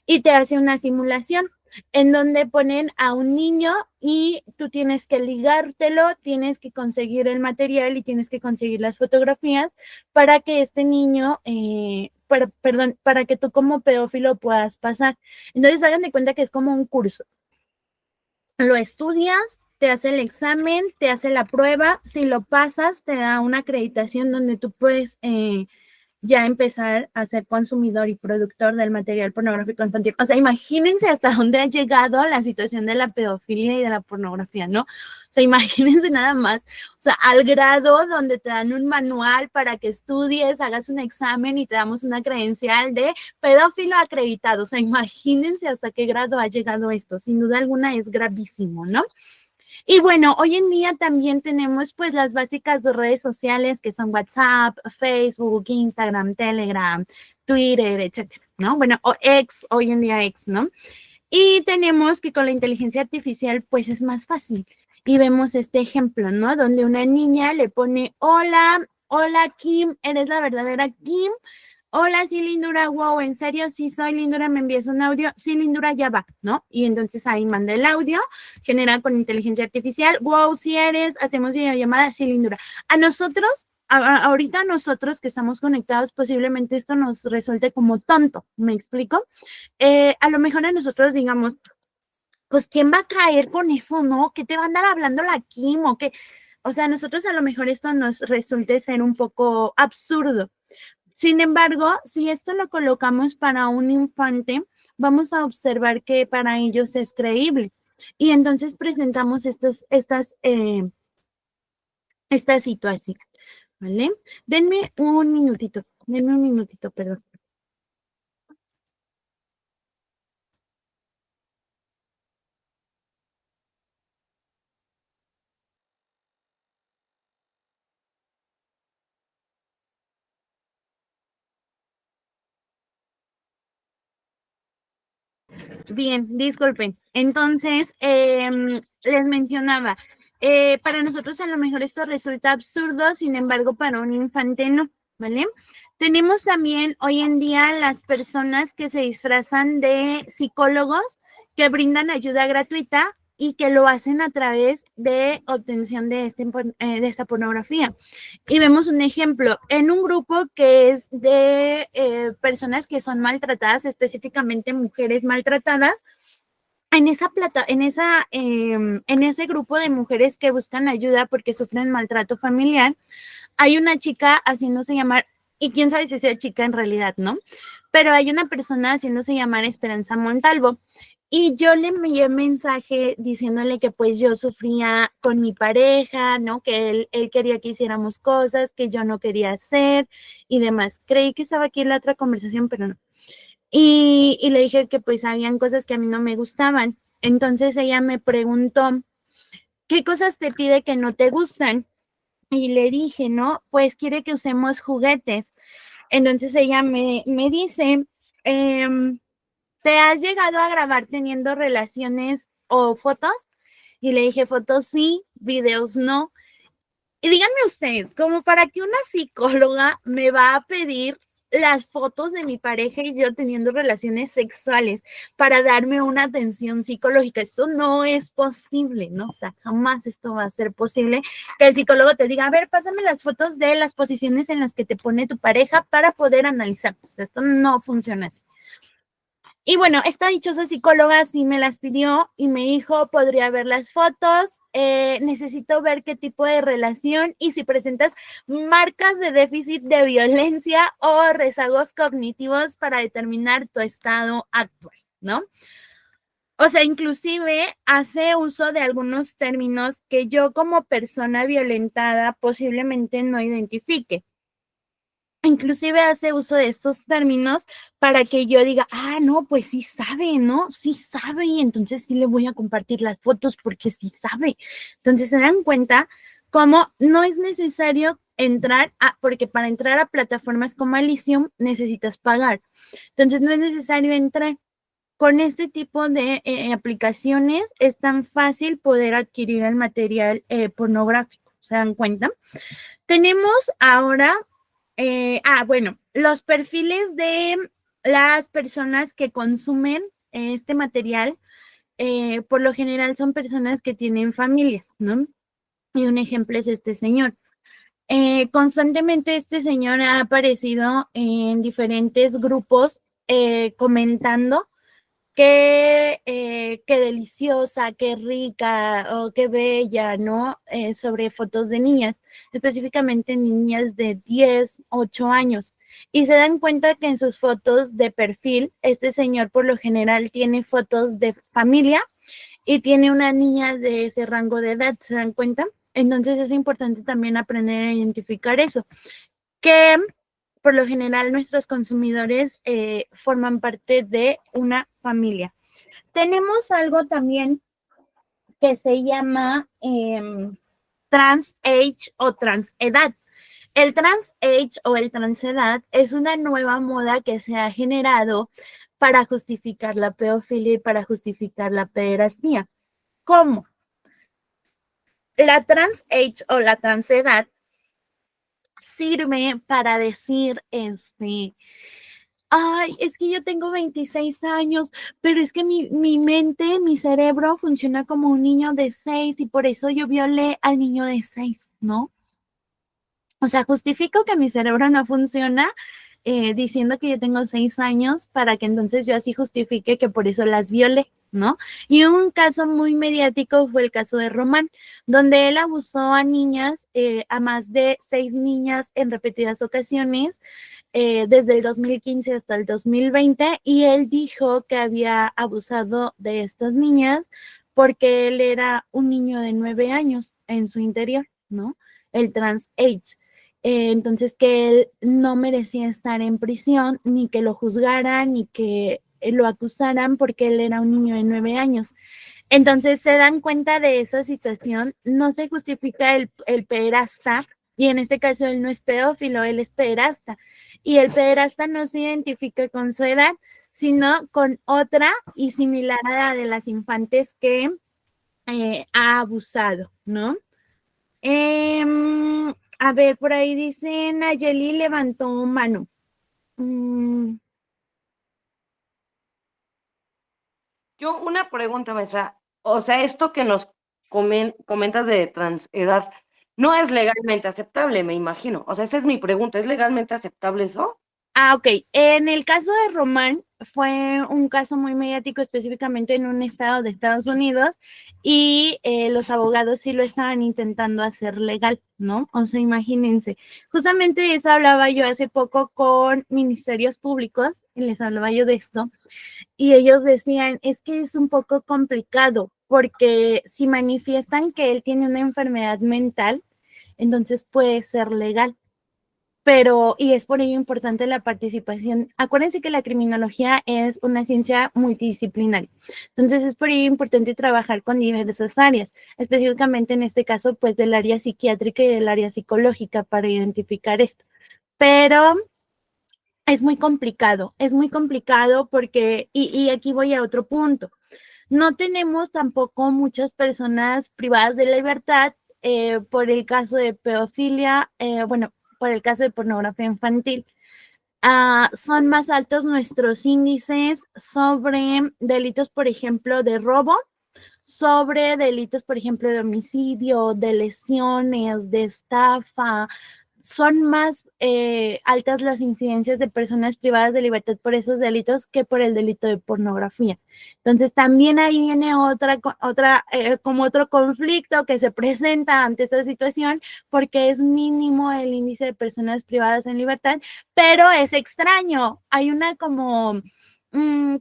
y te hace una simulación en donde ponen a un niño y tú tienes que ligártelo, tienes que conseguir el material y tienes que conseguir las fotografías para que este niño, perdón, para que tú como pedófilo puedas pasar. Entonces hagan de cuenta que es como un curso. Lo estudias, te hace el examen, te hace la prueba, si lo pasas te da una acreditación donde tú puedes ya empezar a ser consumidor y productor del material pornográfico infantil. O sea, imagínense hasta dónde ha llegado la situación de la pedofilia y de la pornografía, ¿no? O sea, imagínense nada más, o sea, al grado donde te dan un manual para que estudies, hagas un examen y te damos una credencial de pedófilo acreditado. O sea, imagínense hasta qué grado ha llegado esto. Sin duda alguna es gravísimo, ¿no? Y bueno, hoy en día también tenemos pues las básicas de redes sociales que son WhatsApp, Facebook, Instagram, Telegram, Twitter, etcétera, ¿no? Bueno, o X, hoy en día X, ¿no? Y tenemos que con la inteligencia artificial pues es más fácil. Y vemos este ejemplo, ¿no? Donde una niña le pone, hola, hola Kim, ¿eres la verdadera Kim? Hola, sí, Lindura, wow, ¿en serio? Sí, soy Lindura, me envías un audio. Sí, Lindura, ya va, ¿no? Y entonces ahí manda el audio, genera con inteligencia artificial. Wow, sí eres, hacemos videollamada, sí, Lindura. A nosotros, ahorita nosotros que estamos conectados, posiblemente esto nos resulte como tonto, ¿me explico? A lo mejor a nosotros digamos, pues ¿quién va a caer con eso, no? ¿Qué te va a andar hablando la Kim o qué? O sea, a nosotros a lo mejor esto nos resulte ser un poco absurdo. Sin embargo, si esto lo colocamos para un infante, vamos a observar que para ellos es creíble. Y entonces presentamos esta situación, ¿vale? Denme un minutito, perdón. Bien, disculpen. Entonces, les mencionaba, para nosotros a lo mejor esto resulta absurdo, sin embargo, para un infante no, ¿vale? Tenemos también hoy en día las personas que se disfrazan de psicólogos que brindan ayuda gratuita y que lo hacen a través de obtención de esta pornografía. Y vemos un ejemplo en un grupo que es de personas que son maltratadas, específicamente mujeres maltratadas. En ese grupo de mujeres que buscan ayuda porque sufren maltrato familiar, hay una chica haciéndose llamar, y quién sabe si sea chica en realidad, ¿no? Pero hay una persona haciéndose llamar Esperanza Montalvo. Y yo le envié mensaje diciéndole que pues yo sufría con mi pareja, ¿no? Que él quería que hiciéramos cosas que yo no quería hacer y demás. Creí que estaba aquí en la otra conversación, pero no. Y le dije que pues habían cosas que a mí no me gustaban. Entonces ella me preguntó, ¿qué cosas te pide que no te gustan? Y le dije, ¿no? Pues quiere que usemos juguetes. Entonces ella me dice, ¿te has llegado a grabar teniendo relaciones o fotos? Y le dije, fotos sí, videos no. Y díganme ustedes, como para que una psicóloga me va a pedir las fotos de mi pareja y yo teniendo relaciones sexuales para darme una atención psicológica. Esto no es posible, ¿no? O sea, jamás esto va a ser posible que el psicólogo te diga, a ver, pásame las fotos de las posiciones en las que te pone tu pareja para poder analizar. O sea, esto no funciona así. Y bueno, esta dichosa psicóloga sí me las pidió y me dijo, podría ver las fotos, necesito ver qué tipo de relación y si presentas marcas de déficit de violencia o rezagos cognitivos para determinar tu estado actual, ¿no? O sea, inclusive hace uso de algunos términos que yo como persona violentada posiblemente no identifique. Inclusive hace uso de estos términos para que yo diga, ah, no, pues sí sabe, ¿no? Sí sabe y entonces sí le voy a compartir las fotos porque sí sabe. Entonces se dan cuenta cómo no es necesario entrar porque para entrar a plataformas como Elysium necesitas pagar. Entonces no es necesario entrar. Con este tipo de aplicaciones es tan fácil poder adquirir el material pornográfico. ¿Se dan cuenta? Tenemos ahora bueno, los perfiles de las personas que consumen este material, por lo general son personas que tienen familias, ¿no? Y un ejemplo es este señor. Constantemente este señor ha aparecido en diferentes grupos comentando qué deliciosa, qué rica o qué bella, ¿no? Sobre fotos de niñas, específicamente niñas de 10, 8 años. Y se dan cuenta que en sus fotos de perfil, este señor por lo general tiene fotos de familia y tiene una niña de ese rango de edad, ¿se dan cuenta? Entonces es importante también aprender a identificar eso, que por lo general nuestros consumidores forman parte de una familia. Tenemos algo también que se llama trans age o transedad. El trans age o el transedad es una nueva moda que se ha generado para justificar la pedofilia y para justificar la pederastía. ¿Cómo? La trans age o la transedad sirve para decir ay, es que yo tengo 26 años, pero es que mi mente, mi cerebro funciona como un niño de 6 y por eso yo violé al niño de 6, ¿no? O sea, justifico que mi cerebro no funciona diciendo que yo tengo 6 años para que entonces yo así justifique que por eso las violé, ¿no? Y un caso muy mediático fue el caso de Román, donde él abusó a niñas, a más de 6 niñas en repetidas ocasiones, desde el 2015 hasta el 2020, y él dijo que había abusado de estas niñas porque él era un niño de 9 años en su interior, ¿no? El trans age. Entonces, que él no merecía estar en prisión, ni que lo juzgaran, ni que lo acusaran porque él era un niño de 9 años. Entonces se dan cuenta de esa situación, no se justifica el pederasta, y en este caso él no es pedófilo, él es pederasta. Y el pederasta no se identifica con su edad, sino con otra y similar a la de las infantes que ha abusado, ¿no? A ver, por ahí dice Nayeli levantó mano. Yo una pregunta, maestra. O sea, esto que nos comentas de transedad no es legalmente aceptable, me imagino. O sea, esa es mi pregunta. ¿Es legalmente aceptable eso? Ok. En el caso de Román, fue un caso muy mediático, específicamente en un estado de Estados Unidos, y los abogados sí lo estaban intentando hacer legal, ¿no? O sea, imagínense. Justamente de eso hablaba yo hace poco con ministerios públicos, y les hablaba yo de esto, y ellos decían, es que es un poco complicado, porque si manifiestan que él tiene una enfermedad mental, entonces puede ser legal. Pero, y es por ello importante la participación. Acuérdense que la criminología es una ciencia multidisciplinaria. Entonces, es por ello importante trabajar con diversas áreas, específicamente en este caso, pues del área psiquiátrica y del área psicológica para identificar esto. Pero es muy complicado porque, y aquí voy a otro punto, no tenemos tampoco muchas personas privadas de libertad por el caso de pedofilia, bueno, por el caso de pornografía infantil. Son más altos nuestros índices sobre delitos, por ejemplo, de robo, sobre delitos, por ejemplo, de homicidio, de lesiones, de estafa. Son más altas las incidencias de personas privadas de libertad por esos delitos que por el delito de pornografía. Entonces, también ahí viene como otro conflicto que se presenta ante esta situación, porque es mínimo el índice de personas privadas en libertad, pero es extraño. Hay una como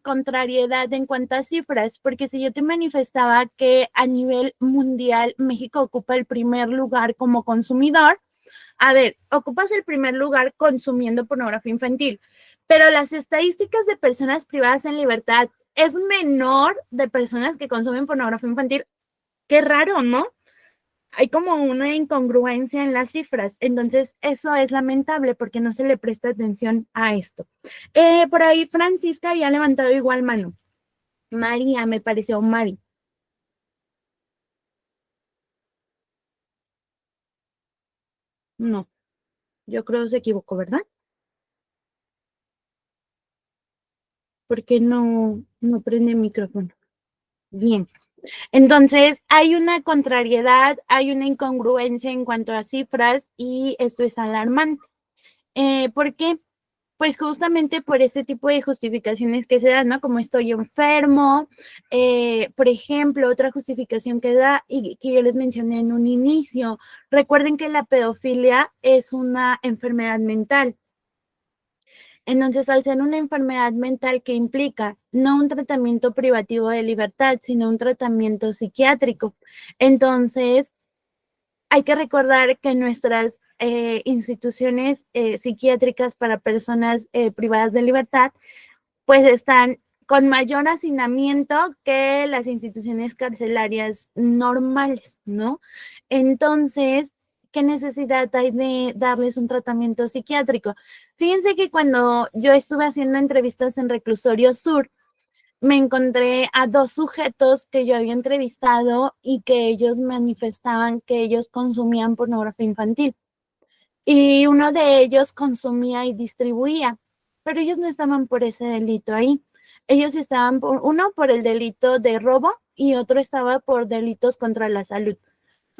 contrariedad en cuanto a cifras, porque si yo te manifestaba que a nivel mundial México ocupa el primer lugar como consumidor, a ver, ocupas el primer lugar consumiendo pornografía infantil, pero las estadísticas de personas privadas en libertad es menor de personas que consumen pornografía infantil. Qué raro, ¿no? Hay como una incongruencia en las cifras, entonces eso es lamentable porque no se le presta atención a esto. Por ahí Francisca había levantado igual mano. María, me pareció Mari. No, yo creo que se equivocó, ¿verdad? Porque no prende el micrófono. Bien. Entonces, hay una contrariedad, hay una incongruencia en cuanto a cifras y esto es alarmante. ¿Por qué? Pues justamente por ese tipo de justificaciones que se dan, ¿no? Como estoy enfermo, por ejemplo, otra justificación que da y que yo les mencioné en un inicio, recuerden que la pedofilia es una enfermedad mental. Entonces, al ser una enfermedad mental que implica no un tratamiento privativo de libertad, sino un tratamiento psiquiátrico, entonces hay que recordar que nuestras instituciones psiquiátricas para personas privadas de libertad, pues están con mayor hacinamiento que las instituciones carcelarias normales, ¿no? Entonces, ¿qué necesidad hay de darles un tratamiento psiquiátrico? Fíjense que cuando yo estuve haciendo entrevistas en Reclusorio Sur, me encontré a dos sujetos que yo había entrevistado y que ellos manifestaban que ellos consumían pornografía infantil. Y uno de ellos consumía y distribuía, pero ellos no estaban por ese delito ahí. Ellos estaban uno por el delito de robo y otro estaba por delitos contra la salud.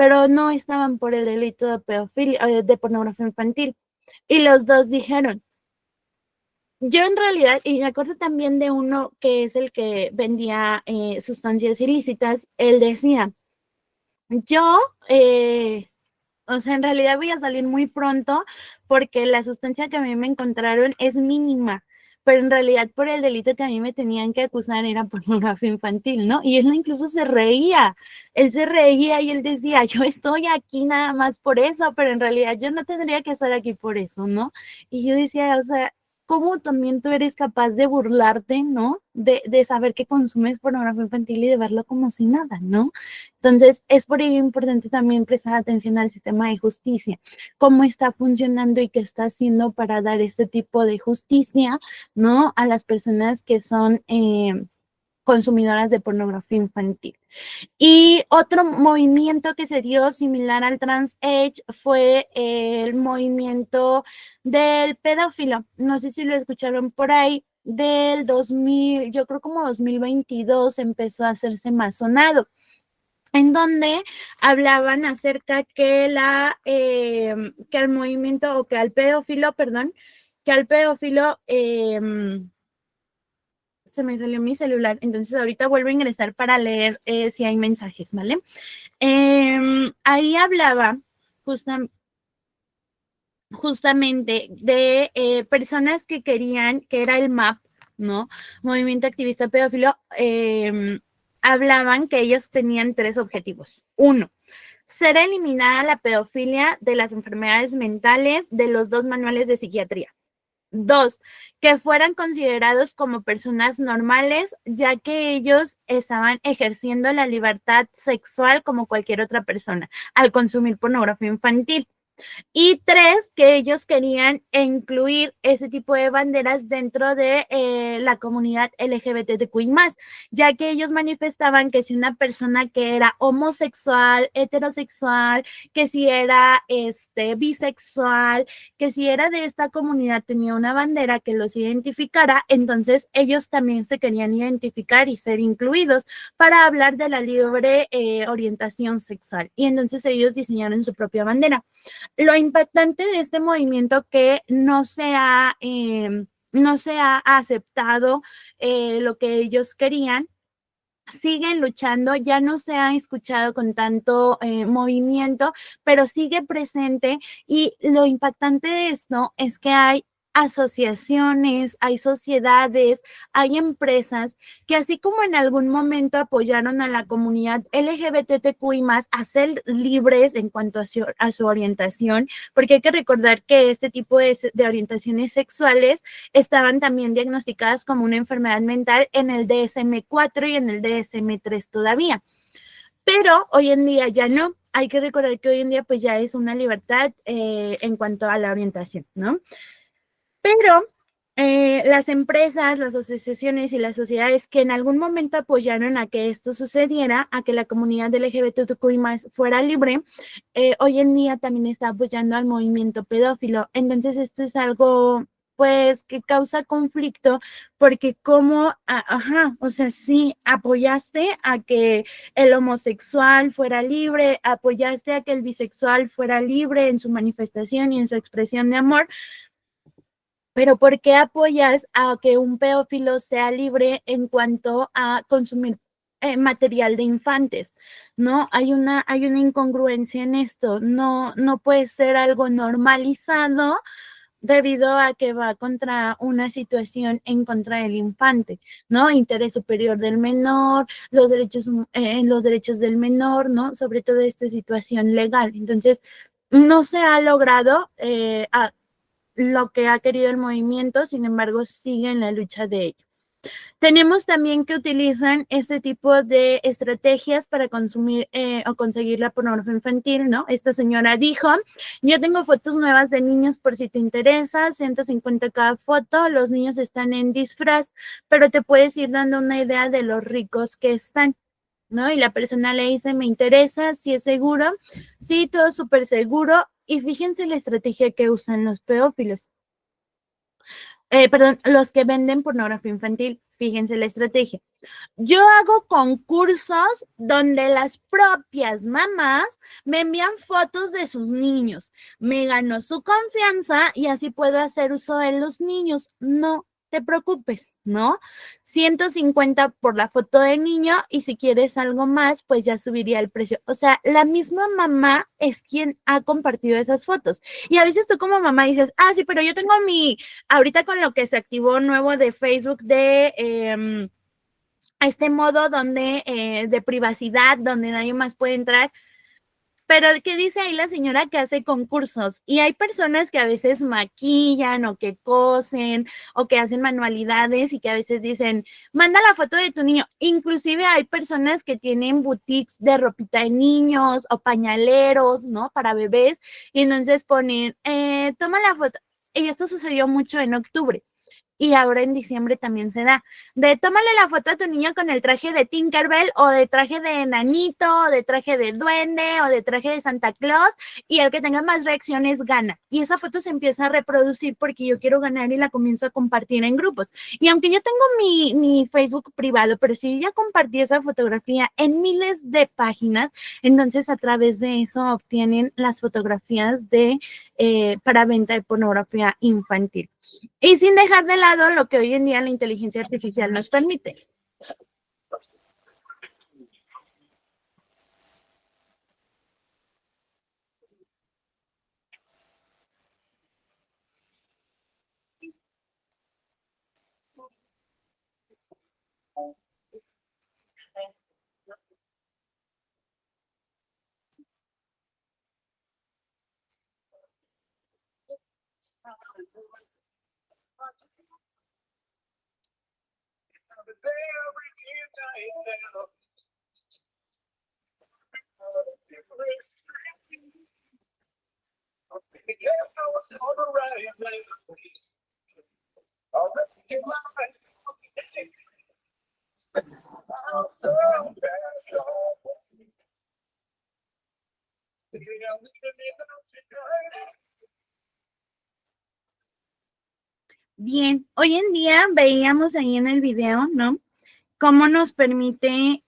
pero no estaban por el delito de pedofilia, de pornografía infantil. Y los dos dijeron, yo en realidad, y me acuerdo también de uno que es el que vendía sustancias ilícitas, él decía, yo, o sea, en realidad voy a salir muy pronto porque la sustancia que a mí me encontraron es mínima, pero en realidad por el delito que a mí me tenían que acusar era pornografía infantil, ¿no? Y él incluso él se reía y él decía, yo estoy aquí nada más por eso, pero en realidad yo no tendría que estar aquí por eso, ¿no? Y yo decía, o sea, ¿cómo también tú eres capaz de burlarte, ¿no? De saber que consumes pornografía infantil y de verlo como si nada, ¿no? Entonces, es por ello importante también prestar atención al sistema de justicia, cómo está funcionando y qué está haciendo para dar este tipo de justicia, ¿no? A las personas que son consumidoras de pornografía infantil. Y otro movimiento que se dio similar al Trans Age fue el movimiento del pedófilo. No sé si lo escucharon por ahí. Del 2000, yo creo como 2022 empezó a hacerse más sonado, en donde hablaban acerca que que al movimiento o que al pedófilo, perdón, que al pedófilo se me salió mi celular, entonces ahorita vuelvo a ingresar para leer si hay mensajes, ¿vale? Ahí hablaba justamente de personas que querían, que era el MAP, ¿no? Movimiento Activista Pedófilo, hablaban que ellos tenían 3 objetivos. 1, ser eliminada la pedofilia de las enfermedades mentales de los 2 manuales de psiquiatría. 2, que fueran considerados como personas normales, ya que ellos estaban ejerciendo la libertad sexual como cualquier otra persona al consumir pornografía infantil. Y 3, que ellos querían incluir ese tipo de banderas dentro de la comunidad LGBTQI+, ya que ellos manifestaban que si una persona que era homosexual, heterosexual, que si era bisexual, que si era de esta comunidad tenía una bandera que los identificara, entonces ellos también se querían identificar y ser incluidos para hablar de la libre orientación sexual. Y entonces ellos diseñaron su propia bandera. Lo impactante de este movimiento que no se ha aceptado lo que ellos querían, siguen luchando, ya no se ha escuchado con tanto movimiento, pero sigue presente, y lo impactante de esto es que hay asociaciones, hay sociedades, hay empresas que así como en algún momento apoyaron a la comunidad LGBTQI+, a ser libres en cuanto a su orientación, porque hay que recordar que este tipo de orientaciones sexuales estaban también diagnosticadas como una enfermedad mental en el DSM-4 y en el DSM-3 todavía. Pero hoy en día ya no. Hay que recordar que hoy en día pues ya es una libertad en cuanto a la orientación, ¿no? Pero las empresas, las asociaciones y las sociedades que en algún momento apoyaron a que esto sucediera, a que la comunidad LGBTQI+ fuera libre, hoy en día también está apoyando al movimiento pedófilo. Entonces esto es algo pues que causa conflicto, porque como, o sea, sí, apoyaste a que el homosexual fuera libre, apoyaste a que el bisexual fuera libre en su manifestación y en su expresión de amor, pero ¿por qué apoyas a que un pedófilo sea libre en cuanto a consumir material de infantes? ¿No? Hay una incongruencia en esto. No puede ser algo normalizado debido a que va contra una situación en contra del infante, ¿no? Interés superior del menor, los derechos del menor, ¿no? Sobre todo esta situación legal. Entonces, no se ha logrado lo que ha querido el movimiento, sin embargo, sigue en la lucha de ello. Tenemos también que utilizan este tipo de estrategias para consumir o conseguir la pornografía infantil, ¿no? Esta señora dijo, yo tengo fotos nuevas de niños por si te interesa, 150 cada foto, los niños están en disfraz, pero te puedes ir dando una idea de los ricos que están, ¿no? Y la persona le dice, me interesa, si es seguro, sí, todo súper seguro. Y fíjense la estrategia que usan los pedófilos. perdón, los que venden pornografía infantil. Fíjense la estrategia. Yo hago concursos donde las propias mamás me envían fotos de sus niños. Me ganó su confianza y así puedo hacer uso de los niños. No te preocupes, ¿no? 150 por la foto de niño y si quieres algo más, pues ya subiría el precio. O sea, la misma mamá es quien ha compartido esas fotos. Y a veces tú como mamá dices, ah, sí, pero yo tengo ahorita con lo que se activó nuevo de Facebook a este modo donde de privacidad, donde nadie más puede entrar. Pero ¿qué dice ahí la señora que hace concursos? Y hay personas que a veces maquillan o que cosen o que hacen manualidades y que a veces dicen, manda la foto de tu niño. Inclusive hay personas que tienen boutiques de ropita de niños o pañaleros, ¿no? Para bebés. Y entonces ponen, toma la foto. Y esto sucedió mucho en octubre. Y ahora en diciembre también se da. De tómale la foto a tu niño con el traje de Tinkerbell o de traje de enanito o de traje de duende o de traje de Santa Claus y el que tenga más reacciones gana. Y esa foto se empieza a reproducir porque yo quiero ganar y la comienzo a compartir en grupos. Y aunque yo tengo mi Facebook privado, pero si yo ya compartí esa fotografía en miles de páginas, entonces a través de eso obtienen las fotografías para venta de pornografía infantil. Y sin dejar de lado lo que hoy en día la inteligencia artificial nos permite. Bien, hoy en día veíamos ahí en el video, ¿no? Cómo nos permite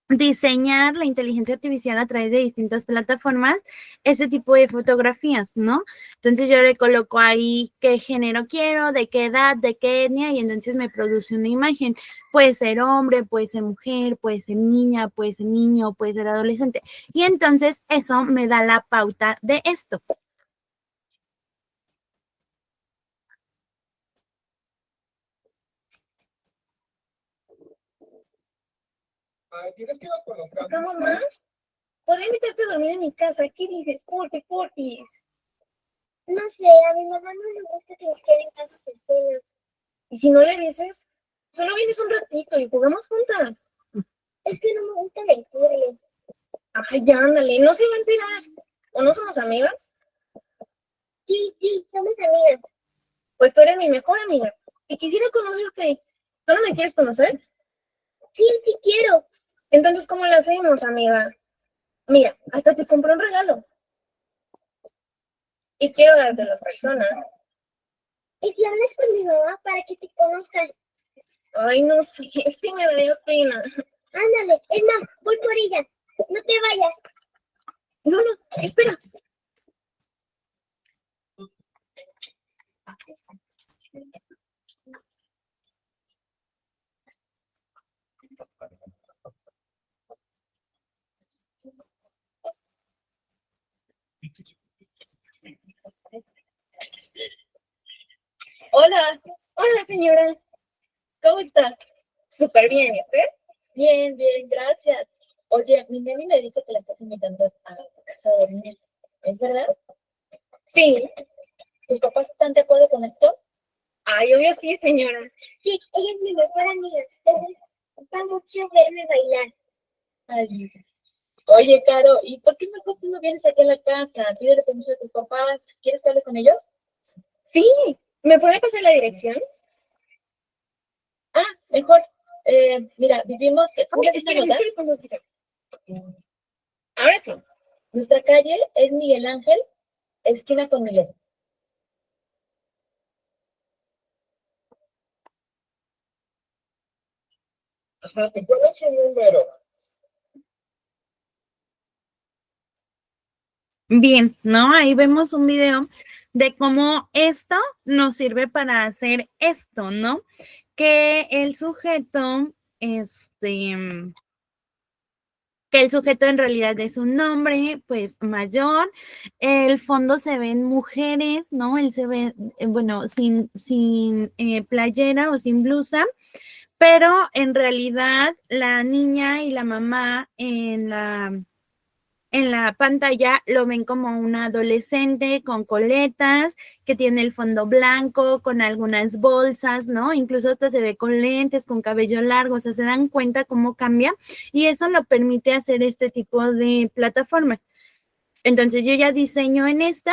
diseñar la inteligencia artificial a través de distintas plataformas ese tipo de fotografías, ¿no? Entonces yo le coloco ahí qué género quiero, de qué edad, de qué etnia y entonces me produce una imagen. Puede ser hombre, puede ser mujer, puede ser niña, puede ser niño, puede ser adolescente. Y entonces eso me da la pauta de esto. ¿Quieres que nos conozcamos más? Podría invitarte a dormir en mi casa. ¿Qué dices? Porfis. No sé, a mi mamá no le gusta que me quede en casa solteros. ¿Y si no le dices? Solo vienes un ratito y jugamos juntas. Es que no me gusta mentirle. Ay, ya, ándale, no se va a enterar. ¿O no somos amigas? Sí, somos amigas. Pues tú eres mi mejor amiga. Y quisiera conocerte. ¿Tú no me quieres conocer? Sí quiero. Entonces, ¿cómo lo hacemos, amiga? Mira, hasta te compré un regalo. Y quiero darte a las personas. ¿Y si hablas con mi mamá para que te conozcan? Ay, no sé, sí me daría pena. Ándale, es más, voy por ella. No te vayas. No, espera. Hola, señora. ¿Cómo está? Súper bien, ¿y usted? Bien, gracias. Oye, mi neni me dice que la estás invitando a tu casa a dormir. ¿Es verdad? Sí. ¿Tus papás están de acuerdo con esto? Ay, obvio sí, señora. Sí, ella es mi mejor amiga. Les gusta mucho verme bailar. Ay. Oye, Caro, ¿y por qué mejor tú no vienes aquí a la casa? Pídele permiso a tus papás. ¿Quieres que hable con ellos? Sí. ¿Me puede pasar la dirección? Ah, mejor. Mira, vivimos... Espera. Ahora sí. Nuestra calle es Miguel Ángel, esquina con Milet. Ajá, ¿y cuál es su número? Bien, ¿no? Ahí vemos un video de cómo esto nos sirve para hacer esto, ¿no? Que el sujeto, que el sujeto en realidad es un hombre, pues mayor, el fondo se ven mujeres, ¿no? Él se ve, bueno, sin playera o sin blusa, pero en realidad la niña y la mamá en la pantalla lo ven como una adolescente con coletas, que tiene el fondo blanco, con algunas bolsas, ¿no? Incluso hasta se ve con lentes, con cabello largo, o sea, se dan cuenta cómo cambia y eso lo permite hacer este tipo de plataformas. Entonces yo ya diseño en esta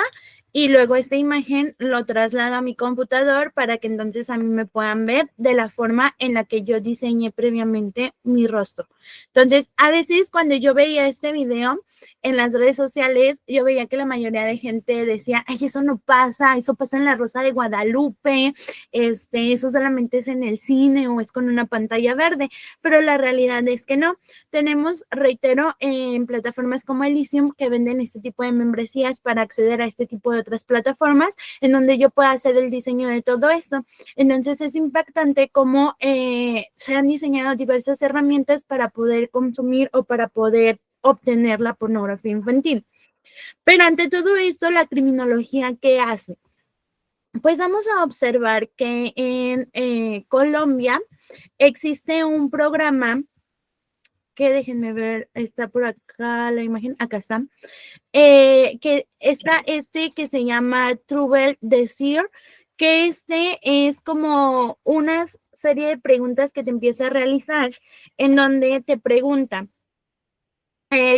y luego esta imagen lo traslado a mi computador para que entonces a mí me puedan ver de la forma en la que yo diseñé previamente mi rostro. Entonces, a veces cuando yo veía este video en las redes sociales, yo veía que la mayoría de gente decía, ay, eso no pasa, eso pasa en La Rosa de Guadalupe, eso solamente es en el cine o es con una pantalla verde, pero la realidad es que no. Tenemos, reitero, en plataformas como Elysium que venden este tipo de membresías para acceder a este tipo de otras plataformas en donde yo pueda hacer el diseño de todo esto. Entonces es impactante cómo se han diseñado diversas herramientas para poder consumir o para poder obtener la pornografía infantil. Pero ante todo esto, la criminología, ¿qué hace? Pues vamos a observar que en Colombia existe un programa que déjenme ver, está por acá la imagen, acá está, que está que se llama Trouble Desire, que es como una serie de preguntas que te empieza a realizar, en donde te pregunta,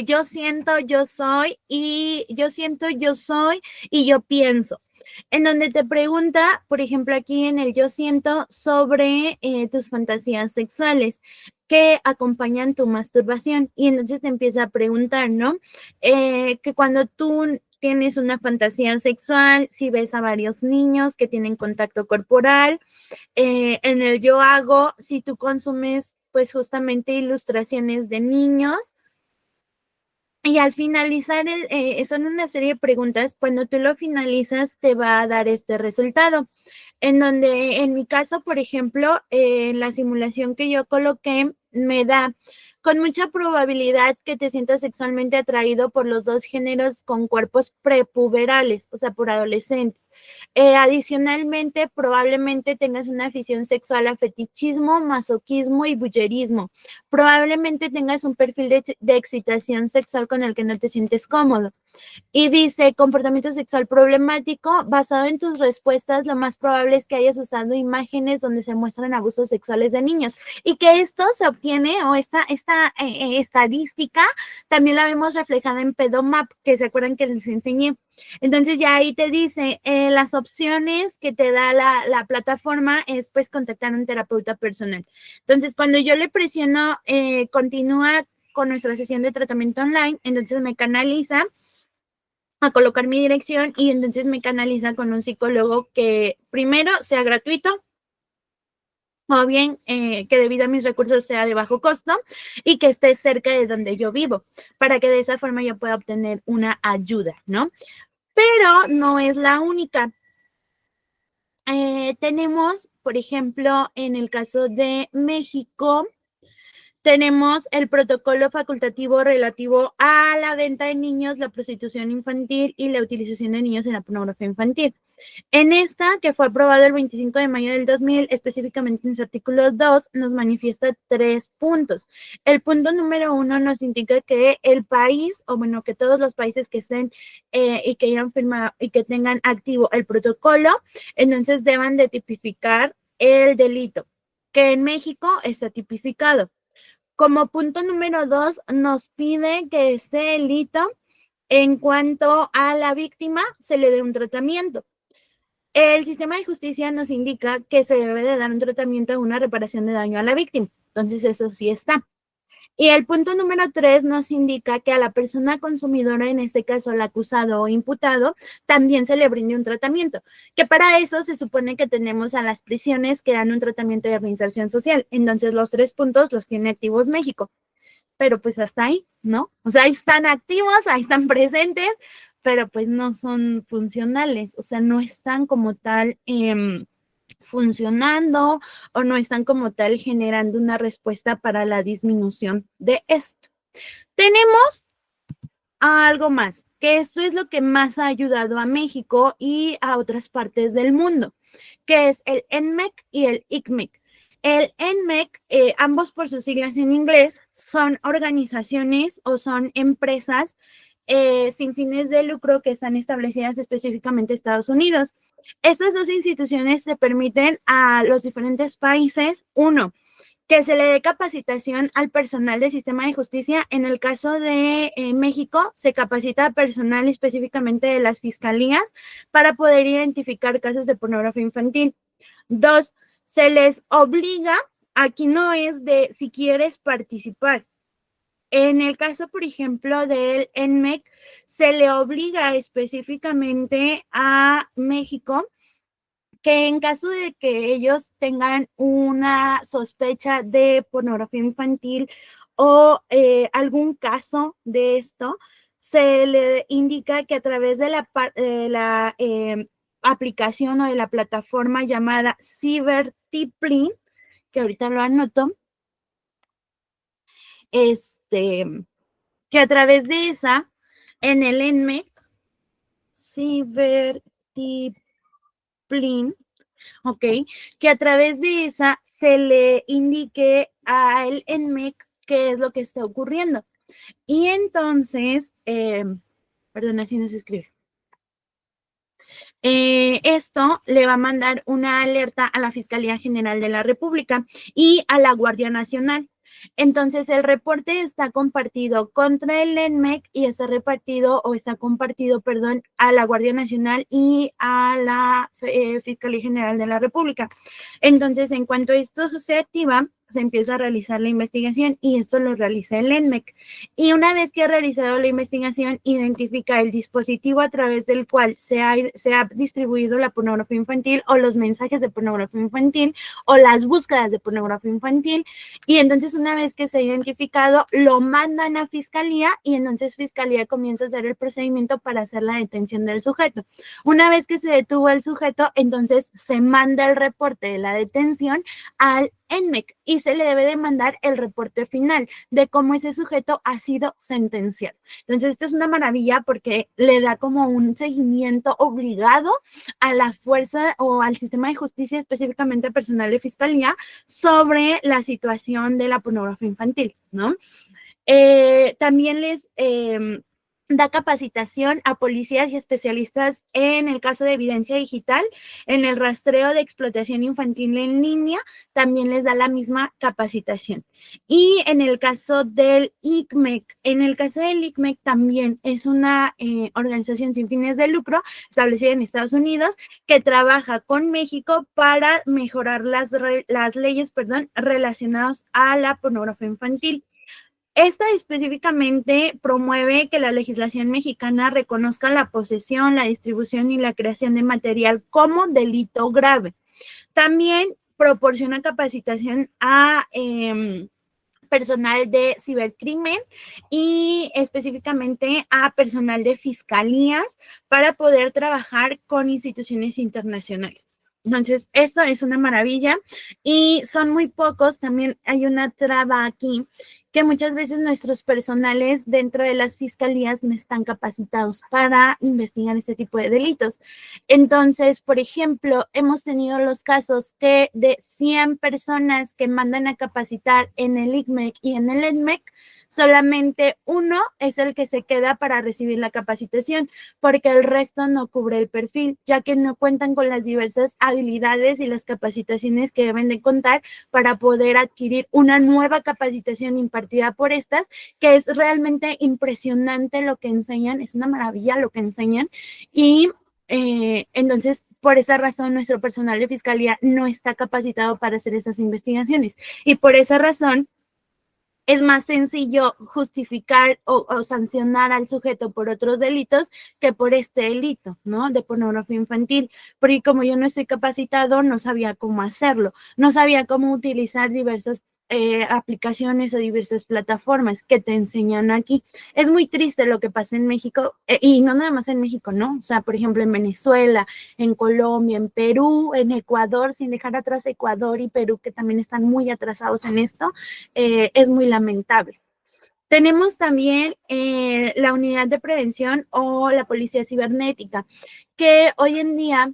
yo siento, yo soy, y yo siento, yo soy, y yo pienso. En donde te pregunta, por ejemplo, aquí en el yo siento sobre tus fantasías sexuales que acompañan tu masturbación. Y entonces te empieza a preguntar, ¿no? Que cuando tú tienes una fantasía sexual, si ves a varios niños que tienen contacto corporal, en el yo hago, si tú consumes pues justamente ilustraciones de niños. Y al finalizar, son una serie de preguntas, cuando tú lo finalizas te va a dar este resultado, en donde en mi caso, por ejemplo, en la simulación que yo coloqué, me da con mucha probabilidad que te sientas sexualmente atraído por los dos géneros con cuerpos prepuberales, o sea, por adolescentes. Adicionalmente, probablemente tengas una afición sexual a fetichismo, masoquismo y bullerismo. Probablemente tengas un perfil de excitación sexual con el que no te sientes cómodo. Y dice, comportamiento sexual problemático, basado en tus respuestas, lo más probable es que hayas usado imágenes donde se muestran abusos sexuales de niños. Y que esto se obtiene, o esta estadística, también la vemos reflejada en Pedomap, que se acuerdan que les enseñé. Entonces ya ahí te dice, las opciones que te da la plataforma es pues contactar a un terapeuta personal. Entonces cuando yo le presiono, continúa con nuestra sesión de tratamiento online, entonces me canaliza a colocar mi dirección y entonces me canaliza con un psicólogo que primero sea gratuito o bien que debido a mis recursos sea de bajo costo y que esté cerca de donde yo vivo, para que de esa forma yo pueda obtener una ayuda, ¿no? Pero no es la única. Tenemos, por ejemplo, en el caso de México, tenemos el protocolo facultativo relativo a la venta de niños, la prostitución infantil y la utilización de niños en la pornografía infantil. En esta, que fue aprobado el 25 de mayo del 2000, específicamente en su artículo 2, nos manifiesta 3 puntos. El punto número 1 nos indica que el país, o bueno, que todos los países que estén y que hayan firmado y que tengan activo el protocolo, entonces deban de tipificar el delito, que en México está tipificado. Como punto número 2, nos pide que este delito, en cuanto a la víctima, se le dé un tratamiento. El sistema de justicia nos indica que se debe de dar un tratamiento de una reparación de daño a la víctima. Entonces, eso sí está. Y el punto número 3 nos indica que a la persona consumidora, en este caso el acusado o imputado, también se le brinde un tratamiento, que para eso se supone que tenemos a las prisiones que dan un tratamiento de reinserción social. Entonces los 3 puntos los tiene activos México, pero pues hasta ahí, ¿no? O sea, ahí están activos, ahí están presentes, pero pues no son funcionales, o sea, no están como tal funcionando o no están como tal generando una respuesta para la disminución de esto. Tenemos algo más, que esto es lo que más ha ayudado a México y a otras partes del mundo, que es el NMEC y el ICMEC. El NMEC, ambos por sus siglas en inglés, son organizaciones o son empresas sin fines de lucro que están establecidas específicamente en Estados Unidos. Estas dos instituciones te permiten a los diferentes países, uno, que se le dé capacitación al personal del sistema de justicia. En el caso de México, se capacita a personal específicamente de las fiscalías para poder identificar casos de pornografía infantil. 2, se les obliga, aquí no es de si quieres participar. En el caso, por ejemplo, del NMEC, se le obliga específicamente a México que en caso de que ellos tengan una sospecha de pornografía infantil o algún caso de esto, se le indica que a través de la aplicación o de la plataforma llamada CyberTiplin, que ahorita lo anoto, que a través de esa, en el NMEC, CyberTiplin, ok, que a través de esa se le indique al NMEC qué es lo que está ocurriendo. Y entonces, perdón, así no se escribe. Esto le va a mandar una alerta a la Fiscalía General de la República y a la Guardia Nacional. Entonces, el reporte está compartido contra el NMEC y está compartido, perdón, a la Guardia Nacional y a la Fiscalía General de la República. Entonces, en cuanto esto se activa, se empieza a realizar la investigación y esto lo realiza el NMEC. Y una vez que ha realizado la investigación, identifica el dispositivo a través del cual se ha distribuido la pornografía infantil o los mensajes de pornografía infantil o las búsquedas de pornografía infantil. Y entonces, una vez que se ha identificado, lo mandan a Fiscalía y entonces Fiscalía comienza a hacer el procedimiento para hacer la detención del sujeto. Una vez que se detuvo el sujeto, entonces se manda el reporte de la detención al NMEC y se le debe de mandar el reporte final de cómo ese sujeto ha sido sentenciado. Entonces, esto es una maravilla porque le da como un seguimiento obligado a la fuerza o al sistema de justicia, específicamente al personal de fiscalía, sobre la situación de la pornografía infantil, ¿no? También les da capacitación a policías y especialistas en el caso de evidencia digital, en el rastreo de explotación infantil en línea, también les da la misma capacitación. Y en el caso del ICMEC, también es una organización sin fines de lucro establecida en Estados Unidos que trabaja con México para mejorar las leyes, relacionadas a la pornografía infantil. Esta específicamente promueve que la legislación mexicana reconozca la posesión, la distribución y la creación de material como delito grave. También proporciona capacitación a personal de cibercrimen y específicamente a personal de fiscalías para poder trabajar con instituciones internacionales. Entonces, eso es una maravilla y son muy pocos. También hay una traba aquí, que muchas veces nuestros personales dentro de las fiscalías no están capacitados para investigar este tipo de delitos. Entonces, por ejemplo, hemos tenido los casos que de 100 personas que mandan a capacitar en el ICMEC y en el NMEC, solamente uno es el que se queda para recibir la capacitación, porque el resto no cubre el perfil, ya que no cuentan con las diversas habilidades y las capacitaciones que deben de contar para poder adquirir una nueva capacitación impartida por estas, que es realmente impresionante lo que enseñan, es una maravilla lo que enseñan. Y entonces, por esa razón, nuestro personal de fiscalía no está capacitado para hacer esas investigaciones. Y por esa razón, es más sencillo justificar o sancionar al sujeto por otros delitos que por este delito, ¿no? De pornografía infantil, porque como yo no estoy capacitado, no sabía cómo hacerlo, no sabía cómo utilizar diversas aplicaciones o diversas plataformas que te enseñan aquí. Es muy triste lo que pasa en México, y no nada más en México, ¿no? O sea, por ejemplo, en Venezuela, en Colombia, en Perú, en Ecuador, sin dejar atrás Ecuador y Perú, que también están muy atrasados en esto, es muy lamentable. Tenemos también la unidad de prevención o la policía cibernética, que hoy en día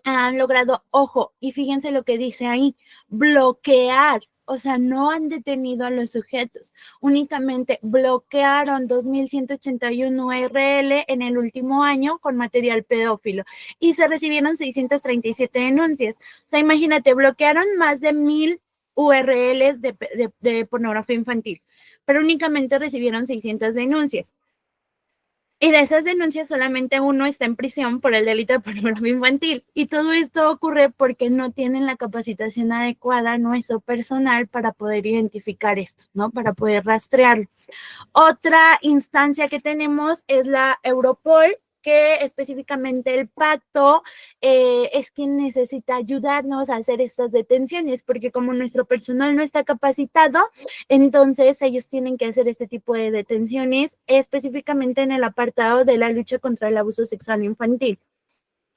han logrado, ojo, y fíjense lo que dice ahí, bloquear, o sea, no han detenido a los sujetos, únicamente bloquearon 2.181 URL en el último año con material pedófilo y se recibieron 637 denuncias. O sea, imagínate, bloquearon más de 1.000 URLs de pornografía infantil, pero únicamente recibieron 600 denuncias. Y de esas denuncias solamente uno está en prisión por el delito de pornografía infantil. Y todo esto ocurre porque no tienen la capacitación adecuada nuestro personal para poder identificar esto, ¿no? Para poder rastrearlo. Otra instancia que tenemos es la Europol, que específicamente el pacto es quien necesita ayudarnos a hacer estas detenciones, porque como nuestro personal no está capacitado, entonces ellos tienen que hacer este tipo de detenciones, específicamente en el apartado de la lucha contra el abuso sexual infantil.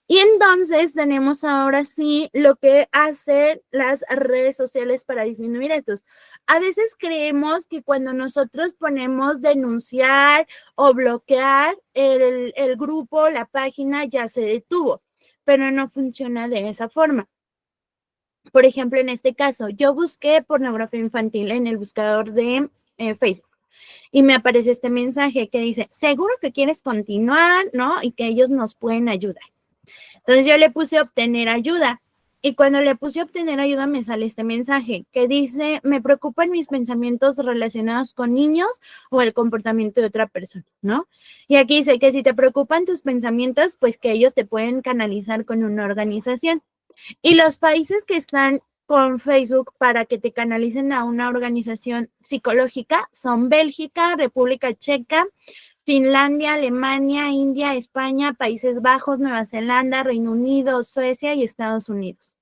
Y entonces tenemos ahora sí lo que hacen las redes sociales para disminuir estos. A veces creemos que cuando nosotros ponemos denunciar o bloquear el grupo, la página ya se detuvo, pero no funciona de esa forma. Por ejemplo, en este caso, yo busqué pornografía infantil en el buscador de Facebook. Y me aparece este mensaje que dice, seguro que quieres continuar, ¿no? Y que ellos nos pueden ayudar. Entonces yo le puse obtener ayuda y cuando le puse obtener ayuda me sale este mensaje que dice, me preocupan mis pensamientos relacionados con niños o el comportamiento de otra persona, ¿no? Y aquí dice que si te preocupan tus pensamientos, pues que ellos te pueden canalizar con una organización. Y los países que están con Facebook para que te canalicen a una organización psicológica son Bélgica, República Checa, Finlandia, Alemania, India, España, Países Bajos, Nueva Zelanda, Reino Unido, Suecia y Estados Unidos.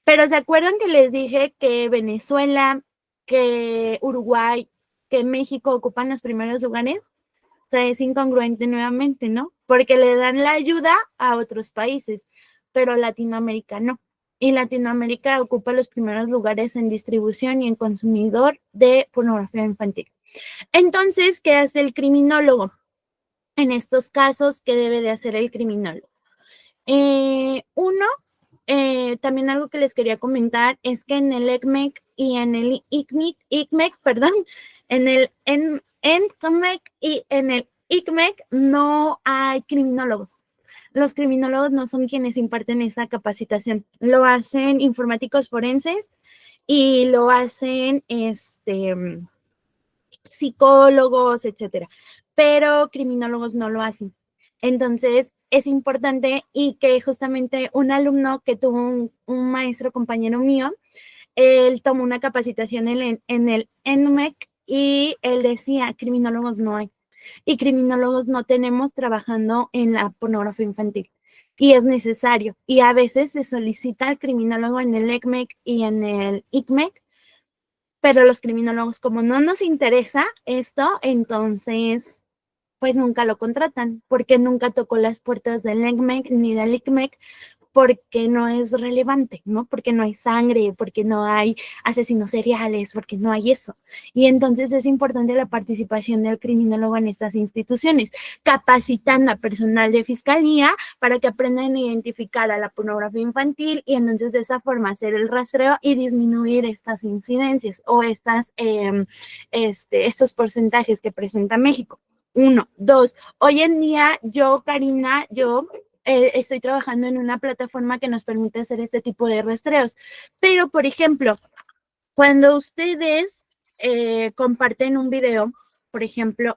Pero ¿se acuerdan que les dije que Venezuela, que Uruguay, que México ocupan los primeros lugares? O sea, es incongruente nuevamente, ¿no? Porque le dan la ayuda a otros países, pero Latinoamérica no. Y Latinoamérica ocupa los primeros lugares en distribución y en consumidor de pornografía infantil. Entonces, ¿qué hace el criminólogo? En estos casos, ¿qué debe de hacer el criminólogo? También algo que les quería comentar es que en el ECMEC y en el ICMEC, perdón, en el ENCMEC y en el ICMEC no hay criminólogos. Los criminólogos no son quienes imparten esa capacitación. Lo hacen informáticos forenses y lo hacen psicólogos, etcétera, pero criminólogos no lo hacen. Entonces, es importante y que justamente un alumno que tuvo un maestro compañero mío, él tomó una capacitación en el ENMEC y él decía, criminólogos no hay. Y criminólogos no tenemos trabajando en la pornografía infantil. Y es necesario. Y a veces se solicita al criminólogo en el ECMEC y en el ICMEC, pero los criminólogos, como no nos interesa esto, entonces, pues nunca lo contratan, porque nunca tocó las puertas del ECMEC ni del ICMEC, porque no es relevante, ¿no? Porque no hay sangre, porque no hay asesinos seriales, porque no hay eso. Y entonces es importante la participación del criminólogo en estas instituciones, capacitando a personal de fiscalía para que aprendan a identificar a la pornografía infantil y entonces de esa forma hacer el rastreo y disminuir estas incidencias o estos porcentajes que presenta México. 1, 2, hoy en día Karina, estoy trabajando en una plataforma que nos permite hacer este tipo de rastreos. Pero, por ejemplo, cuando ustedes comparten un video, por ejemplo,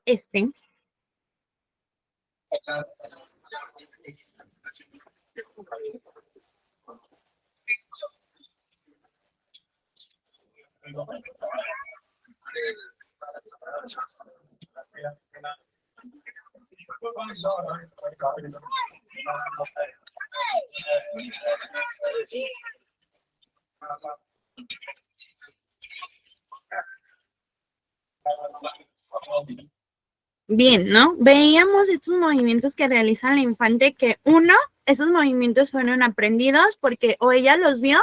Bien, ¿no? Veíamos estos movimientos que realiza la infante que uno, esos movimientos fueron aprendidos porque o ella los vio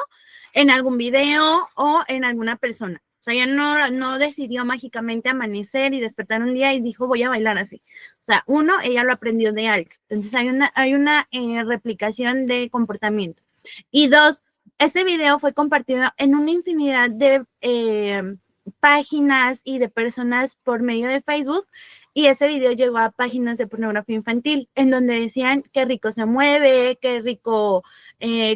en algún video o en alguna persona. O sea, ella no decidió mágicamente amanecer y despertar un día y dijo, voy a bailar así. O sea, uno, ella lo aprendió de alguien. Entonces, hay una replicación de comportamiento. Y dos, este video fue compartido en una infinidad de páginas y de personas por medio de Facebook. Y ese video llegó a páginas de pornografía infantil, en donde decían qué rico se mueve, qué rico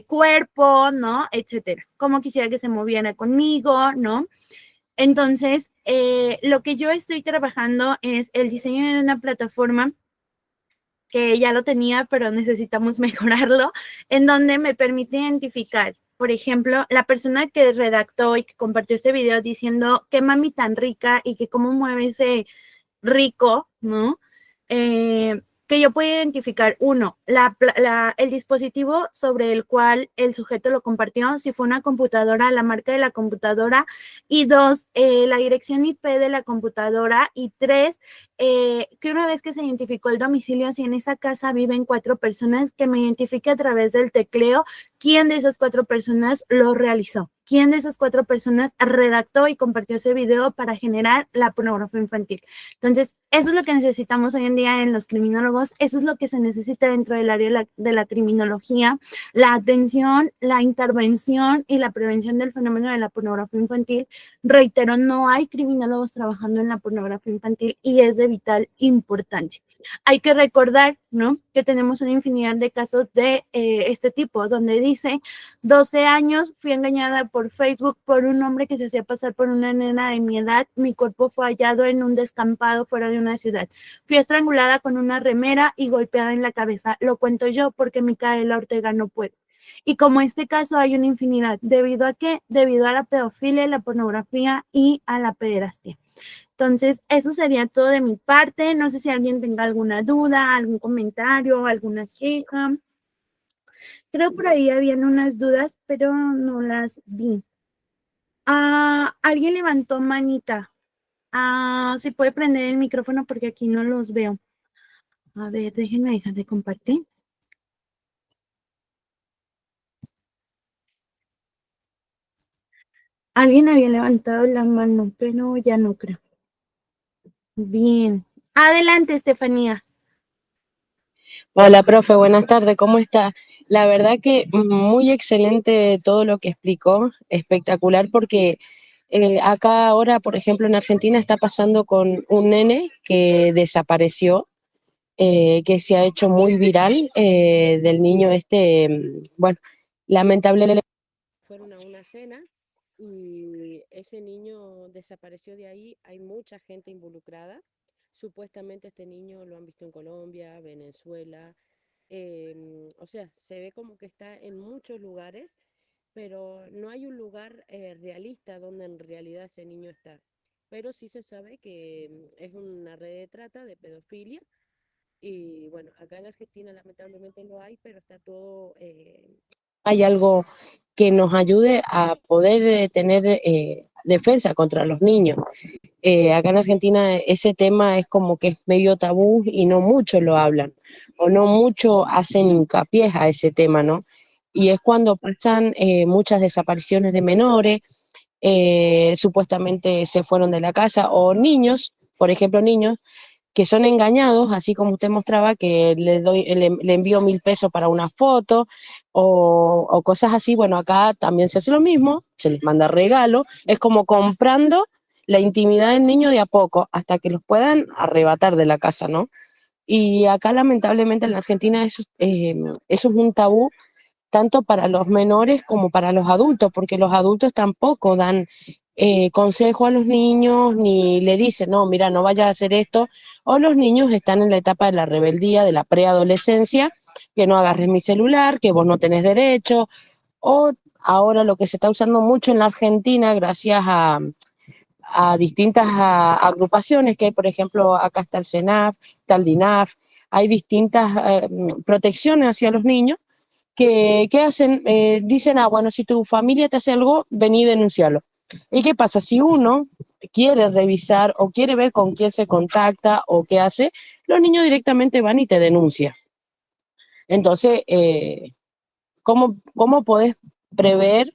cuerpo, ¿no? Etcétera. Cómo quisiera que se moviera conmigo, ¿no? Entonces, lo que yo estoy trabajando es el diseño de una plataforma que ya lo tenía, pero necesitamos mejorarlo, en donde me permite identificar, por ejemplo, la persona que redactó y que compartió este video diciendo qué mami tan rica y que cómo mueve ese rico, ¿no? Que yo puedo identificar, uno, el dispositivo sobre el cual el sujeto lo compartió, si fue una computadora, la marca de la computadora, y dos, la dirección IP de la computadora, y tres, que una vez que se identificó el domicilio, si en esa casa viven 4 personas, que me identifique a través del tecleo quién de esas 4 personas lo realizó, quién de esas 4 personas redactó y compartió ese video para generar la pornografía infantil. Entonces, eso es lo que necesitamos hoy en día en los criminólogos, eso es lo que se necesita dentro del área de la criminología, la atención, la intervención y la prevención del fenómeno de la pornografía infantil. Reitero, no hay criminólogos trabajando en la pornografía infantil y es de vital importancia. Hay que recordar, ¿no?, que tenemos una infinidad de casos de este tipo, donde dice, 12 años, fui engañada por Facebook por un hombre que se hacía pasar por una nena de mi edad, mi cuerpo fue hallado en un descampado fuera de una ciudad. Fui estrangulada con una remera y golpeada en la cabeza. Lo cuento yo porque Micaela Ortega no puede. Y como este caso hay una infinidad. ¿Debido a qué? Debido a la pedofilia, la pornografía y a la pederastia. Entonces, eso sería todo de mi parte. No sé si alguien tenga alguna duda, algún comentario, alguna queja. Creo por ahí habían unas dudas, pero no las vi. Alguien levantó manita. Si puede prender el micrófono porque aquí no los veo. A ver, déjenme dejar de compartir. Alguien había levantado la mano, pero ya no creo. Bien. Adelante, Estefanía. Hola, profe, buenas tardes, ¿cómo está? La verdad que muy excelente todo lo que explicó, espectacular, porque acá ahora, por ejemplo, en Argentina está pasando con un nene que desapareció, que se ha hecho muy viral, del niño este, bueno, lamentablemente fueron a una cena y ese niño desapareció de ahí, hay mucha gente involucrada. Supuestamente este niño lo han visto en Colombia, Venezuela, o sea, se ve como que está en muchos lugares, pero no hay un lugar realista donde en realidad ese niño está. Pero sí se sabe que es una red de trata, de pedofilia, y bueno, acá en Argentina lamentablemente lo hay, pero está todo... hay algo que nos ayude a poder tener defensa contra los niños. Acá en Argentina ese tema es como que es medio tabú y no mucho lo hablan, o no mucho hacen hincapié a ese tema, ¿no? Y es cuando pasan muchas desapariciones de menores, supuestamente se fueron de la casa, o niños, por ejemplo, niños que son engañados, así como usted mostraba, que le envío 1.000 pesos para una foto, o cosas así. Bueno, acá también se hace lo mismo, se les manda regalo, es como comprando la intimidad del niño de a poco, hasta que los puedan arrebatar de la casa, ¿no? Y acá lamentablemente en la Argentina eso es un tabú, tanto para los menores como para los adultos, porque los adultos tampoco dan consejo a los niños, ni le dicen, no, mira, no vayas a hacer esto, o los niños están en la etapa de la rebeldía, de la preadolescencia, que no agarres mi celular, que vos no tenés derecho, o ahora lo que se está usando mucho en la Argentina, gracias a distintas agrupaciones que hay, por ejemplo, acá está el CENAF, está el DINAF, hay distintas protecciones hacia los niños que hacen, dicen, bueno, si tu familia te hace algo, vení y denunciarlo. ¿Y qué pasa? Si uno quiere revisar o quiere ver con quién se contacta o qué hace, los niños directamente van y te denuncian. Entonces, ¿cómo podés prever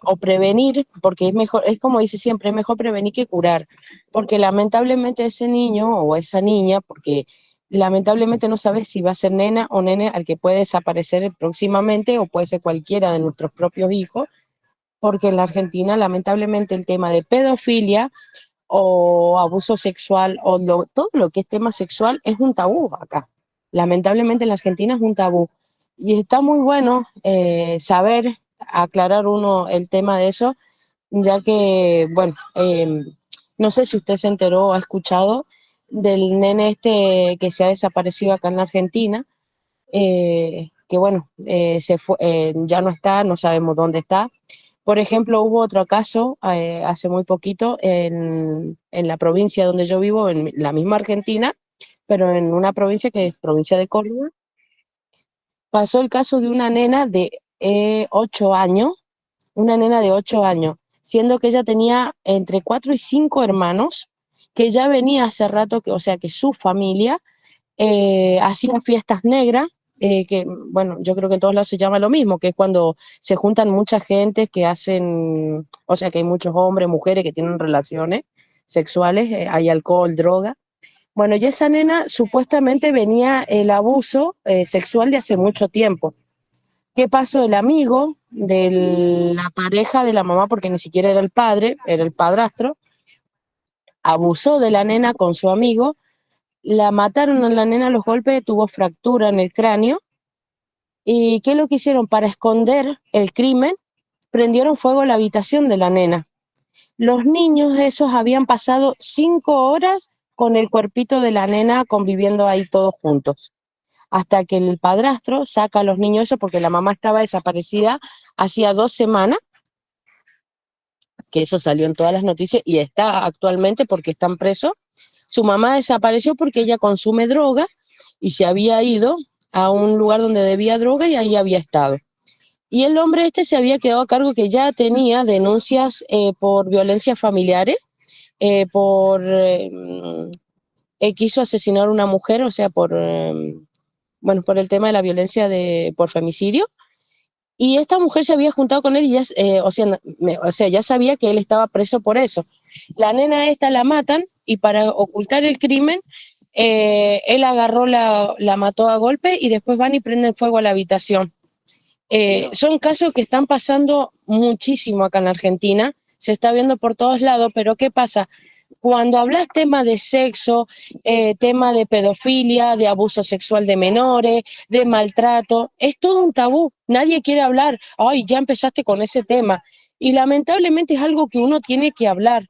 o prevenir? Porque es mejor, es como dice siempre, es mejor prevenir que curar, porque lamentablemente ese niño o esa niña, porque lamentablemente no sabes si va a ser nena o nene al que puede desaparecer próximamente, o puede ser cualquiera de nuestros propios hijos, porque en la Argentina lamentablemente el tema de pedofilia o abuso sexual o todo lo que es tema sexual es un tabú acá. Lamentablemente en la Argentina es un tabú. Y está muy bueno saber aclarar uno el tema de eso, ya que, bueno, no sé si usted se enteró o ha escuchado del nene este que se ha desaparecido acá en la Argentina, que bueno, se fue, ya no está, no sabemos dónde está. Por ejemplo, hubo otro caso hace muy poquito en la provincia donde yo vivo, en la misma Argentina, pero en una provincia que es provincia de Córdoba. Pasó el caso de una nena de 8 años, una nena de 8 años, siendo que ella tenía entre 4 y 5 hermanos, que ya venía hace rato, o sea, que su familia hacía fiestas negras, que bueno, yo creo que en todos lados se llama lo mismo, que es cuando se juntan mucha gente que hacen, o sea, que hay muchos hombres, mujeres que tienen relaciones sexuales, hay alcohol, droga. Bueno, y esa nena supuestamente venía el abuso sexual de hace mucho tiempo. ¿Qué pasó? El amigo de la pareja de la mamá, porque ni siquiera era el padre, era el padrastro, abusó de la nena con su amigo, la mataron a la nena a los golpes, tuvo fractura en el cráneo. ¿Y qué es lo que hicieron? Para esconder el crimen, prendieron fuego a la habitación de la nena. Los niños esos habían pasado 5 horas con el cuerpito de la nena conviviendo ahí todos juntos, hasta que el padrastro saca a los niños esos, porque la mamá estaba desaparecida hacía 2 semanas, que eso salió en todas las noticias y está actualmente porque están presos. Su mamá desapareció porque ella consume droga y se había ido a un lugar donde debía droga y ahí había estado. Y el hombre este se había quedado a cargo, que ya tenía denuncias por violencias familiares, quiso asesinar a una mujer, o sea, bueno, por el tema de la violencia por femicidio. Y esta mujer se había juntado con él y ya, o sea, ya sabía que él estaba preso por eso. La nena esta la matan y para ocultar el crimen, él agarró, la mató a golpe y después van y prenden fuego a la habitación. Son casos que están pasando muchísimo acá en Argentina, se está viendo por todos lados, pero ¿qué pasa? Cuando hablas tema de sexo, tema de pedofilia, de abuso sexual de menores, de maltrato, es todo un tabú. Nadie quiere hablar, ay, ya empezaste con ese tema. Y lamentablemente es algo que uno tiene que hablar,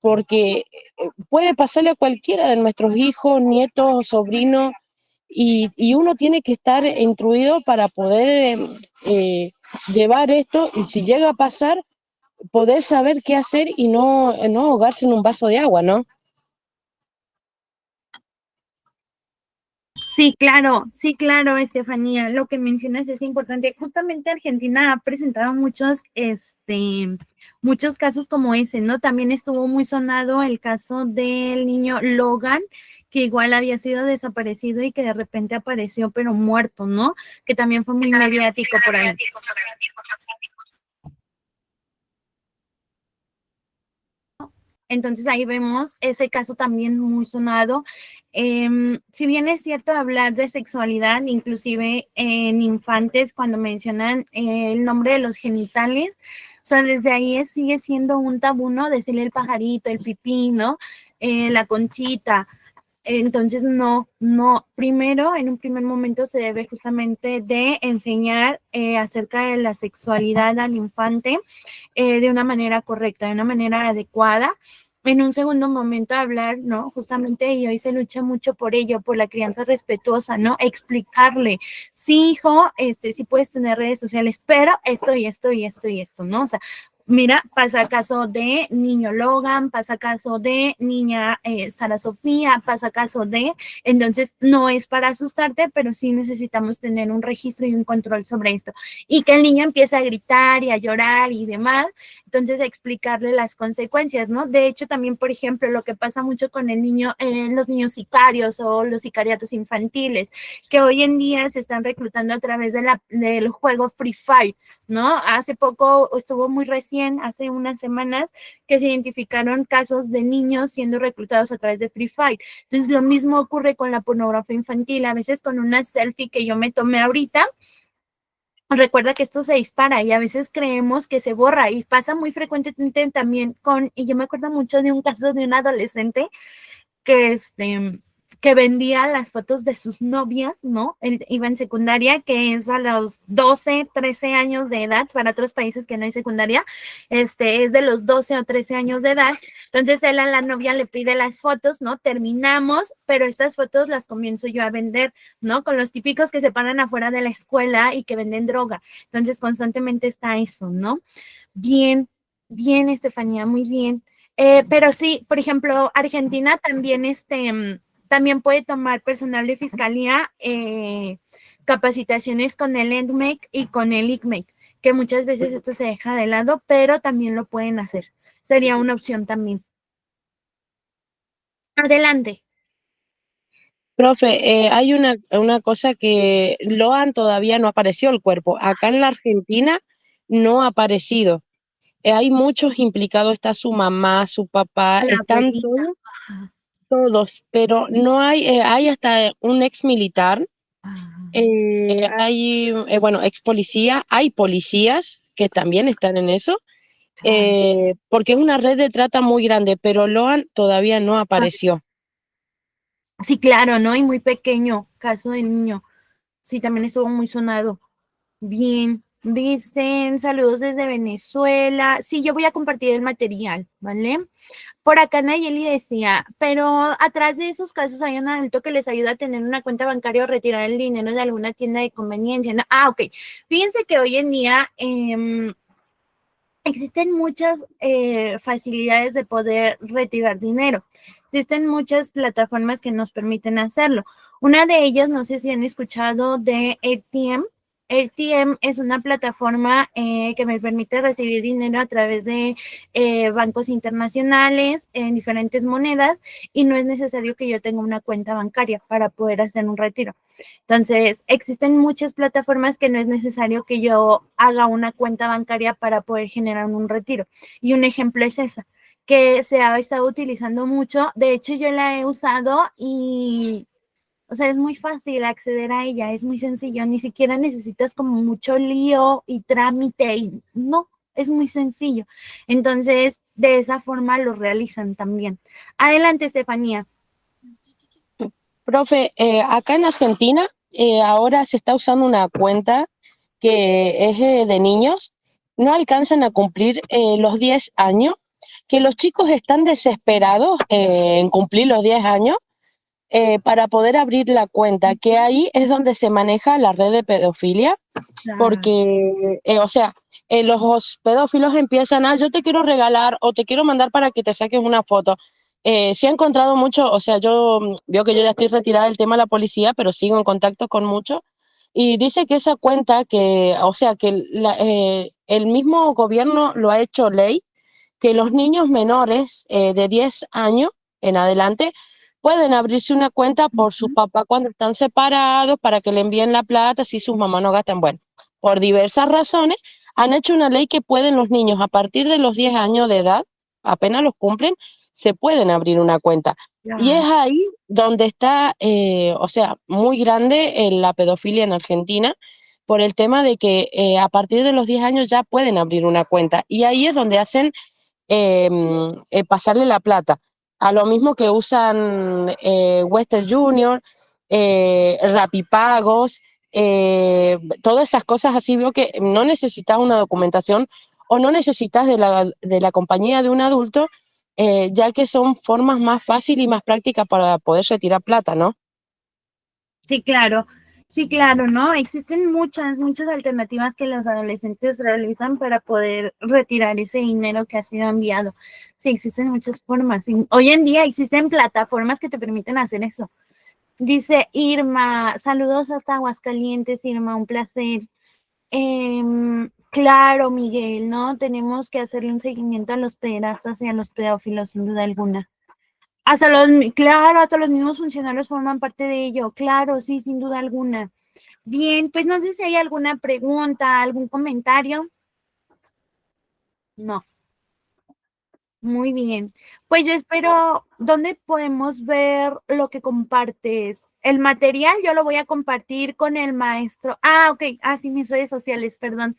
porque puede pasarle a cualquiera de nuestros hijos, nietos, sobrinos, y uno tiene que estar instruido para poder llevar esto, y si llega a pasar, poder saber qué hacer y no ahogarse en un vaso de agua, ¿no? Sí, claro, Estefanía, lo que mencionas es importante. Justamente Argentina ha presentado muchos casos como ese, ¿no? También estuvo muy sonado el caso del niño Logan, que igual había sido desaparecido y que de repente apareció, pero muerto, ¿no? Que también fue muy mediático por ahí. Entonces ahí vemos ese caso también muy sonado. Si bien es cierto hablar de sexualidad, inclusive en infantes, cuando mencionan el nombre de los genitales, o sea, desde ahí sigue siendo un tabú, ¿no? Decirle el pajarito, el pipí, ¿no? La conchita. Entonces, no, primero, en un primer momento se debe justamente de enseñar acerca de la sexualidad al infante de una manera correcta, de una manera adecuada. En un segundo momento hablar, ¿no? Justamente, y hoy se lucha mucho por ello, por la crianza respetuosa, ¿no? Explicarle, sí, hijo, sí puedes tener redes sociales, pero esto y esto y esto y esto, ¿no? O sea, Mira, pasa caso de niño Logan, pasa caso de niña Sara Sofía, pasa caso de, entonces no es para asustarte, pero sí necesitamos tener un registro y un control sobre esto. Y que el niño empiece a gritar y a llorar y demás, entonces explicarle las consecuencias, ¿no? De hecho, también, por ejemplo, lo que pasa mucho con el niño, los niños sicarios o los sicariatos infantiles, que hoy en día se están reclutando a través del juego Free Fire, ¿no? Hace poco estuvo muy recién, hace unas semanas, que se identificaron casos de niños siendo reclutados a través de Free Fire. Entonces, lo mismo ocurre con la pornografía infantil. A veces con una selfie que yo me tomé ahorita, recuerda que esto se dispara y a veces creemos que se borra y pasa muy frecuentemente también y yo me acuerdo mucho de un caso de un adolescente que que vendía las fotos de sus novias, ¿no? Él iba en secundaria, que es a los 12, 13 años de edad, para otros países que no hay secundaria, es de los 12 o 13 años de edad. Entonces él a la novia le pide las fotos, ¿no? Terminamos, pero estas fotos las comienzo yo a vender, ¿no? Con los típicos que se paran afuera de la escuela y que venden droga. Entonces constantemente está eso, ¿no? Bien, bien, Estefanía, muy bien. Pero sí, por ejemplo, Argentina también, también puede tomar personal de fiscalía capacitaciones con el ENDMEC y con el ICMEC, que muchas veces esto se deja de lado, pero también lo pueden hacer. Sería una opción también. Adelante. Profe, hay una cosa que Loan todavía no apareció el cuerpo. Acá en la Argentina no ha aparecido. Hay muchos implicados, está su mamá, su papá, La están abuelita. todos, todos, pero no hay, hay hasta un ex militar, hay, bueno, ex policía, hay policías que también están en eso, porque es una red de trata muy grande, pero Loan todavía no apareció. Sí, claro, ¿no? Y muy pequeño, caso de niño. Sí, también estuvo muy sonado. Bien, dicen saludos desde Venezuela. Sí, yo voy a compartir el material, ¿vale? Por acá Nayeli decía, pero atrás de esos casos hay un adulto que les ayuda a tener una cuenta bancaria o retirar el dinero de alguna tienda de conveniencia, ¿no? Ah, ok. Fíjense que hoy en día existen muchas facilidades de poder retirar dinero. Existen muchas plataformas que nos permiten hacerlo. Una de ellas, no sé si han escuchado de AirTM. AirTM es una plataforma que me permite recibir dinero a través de bancos internacionales en diferentes monedas y no es necesario que yo tenga una cuenta bancaria para poder hacer un retiro. Entonces, existen muchas plataformas que no es necesario que yo haga una cuenta bancaria para poder generar un retiro. Y un ejemplo es esa, que se ha estado utilizando mucho. De hecho, yo la he usado y, o sea, es muy fácil acceder a ella, es muy sencillo, ni siquiera necesitas como mucho lío y trámite y no, es muy sencillo. Entonces, de esa forma lo realizan también. Adelante, Estefanía. Profe, acá en Argentina ahora se está usando una cuenta que es de niños, no alcanzan a cumplir los 10 años, que los chicos están desesperados en cumplir los 10 años para poder abrir la cuenta, que ahí es donde se maneja la red de pedofilia, porque, o sea, los pedófilos empiezan a, yo te quiero regalar o te quiero mandar para que te saques una foto. Se ha encontrado mucho, o sea, yo veo que yo ya estoy retirada del tema de la policía, pero sigo en contacto con muchos, y dice que esa cuenta, que, o sea, que el mismo gobierno lo ha hecho ley, que los niños menores de 10 años en adelante pueden abrirse una cuenta por sus papás cuando están separados para que le envíen la plata si sus mamás no gastan. Bueno, por diversas razones han hecho una ley que pueden los niños a partir de los 10 años de edad, apenas los cumplen, se pueden abrir una cuenta. Y es ahí donde está, o sea, muy grande la pedofilia en Argentina por el tema de que a partir de los 10 años ya pueden abrir una cuenta. Y ahí es donde hacen pasarle la plata. A lo mismo que usan Western Junior, Rapipagos, todas esas cosas así, veo que no necesitas una documentación o no necesitas de la compañía de un adulto, ya que son formas más fáciles y más prácticas para poder retirar plata, ¿no? Sí, claro. Sí, claro, ¿no? Existen muchas alternativas que los adolescentes realizan para poder retirar ese dinero que ha sido enviado. Sí, existen muchas formas. Hoy en día existen plataformas que te permiten hacer eso. Dice Irma, saludos hasta Aguascalientes, Irma, un placer. Claro, Miguel, ¿no? Tenemos que hacerle un seguimiento a los pederastas y a los pedófilos, sin duda alguna. Claro, hasta los mismos funcionarios forman parte de ello. Claro, sí, sin duda alguna. Bien, pues no sé si hay alguna pregunta, algún comentario. No, muy bien. Pues yo espero, ¿dónde podemos ver lo que compartes? El material yo lo voy a compartir con el maestro. Ok, sí, mis redes sociales, perdón.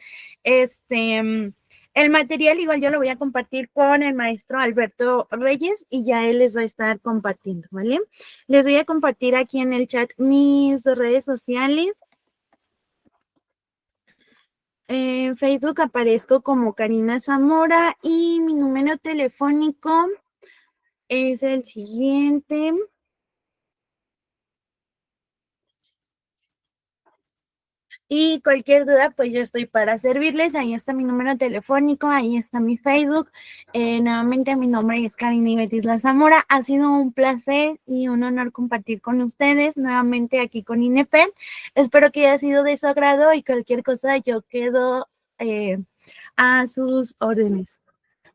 El material igual yo lo voy a compartir con el maestro Alberto Reyes y ya él les va a estar compartiendo, ¿vale? Les voy a compartir aquí en el chat mis redes sociales. En Facebook aparezco como Karina Zamora y mi número telefónico es el siguiente. Y cualquier duda, pues yo estoy para servirles. Ahí está mi número telefónico, ahí está mi Facebook. Nuevamente, mi nombre es Karina Betis La Zamora. Ha sido un placer y un honor compartir con ustedes nuevamente aquí con INEPED. Espero que haya sido de su agrado y cualquier cosa yo quedo a sus órdenes.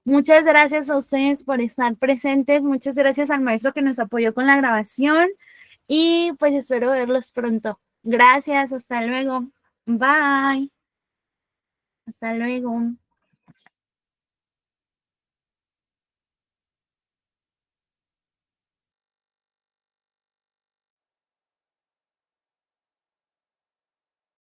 Muchas gracias a ustedes por estar presentes. Muchas gracias al maestro que nos apoyó con la grabación y pues espero verlos pronto. Gracias, hasta luego. Bye. Hasta luego.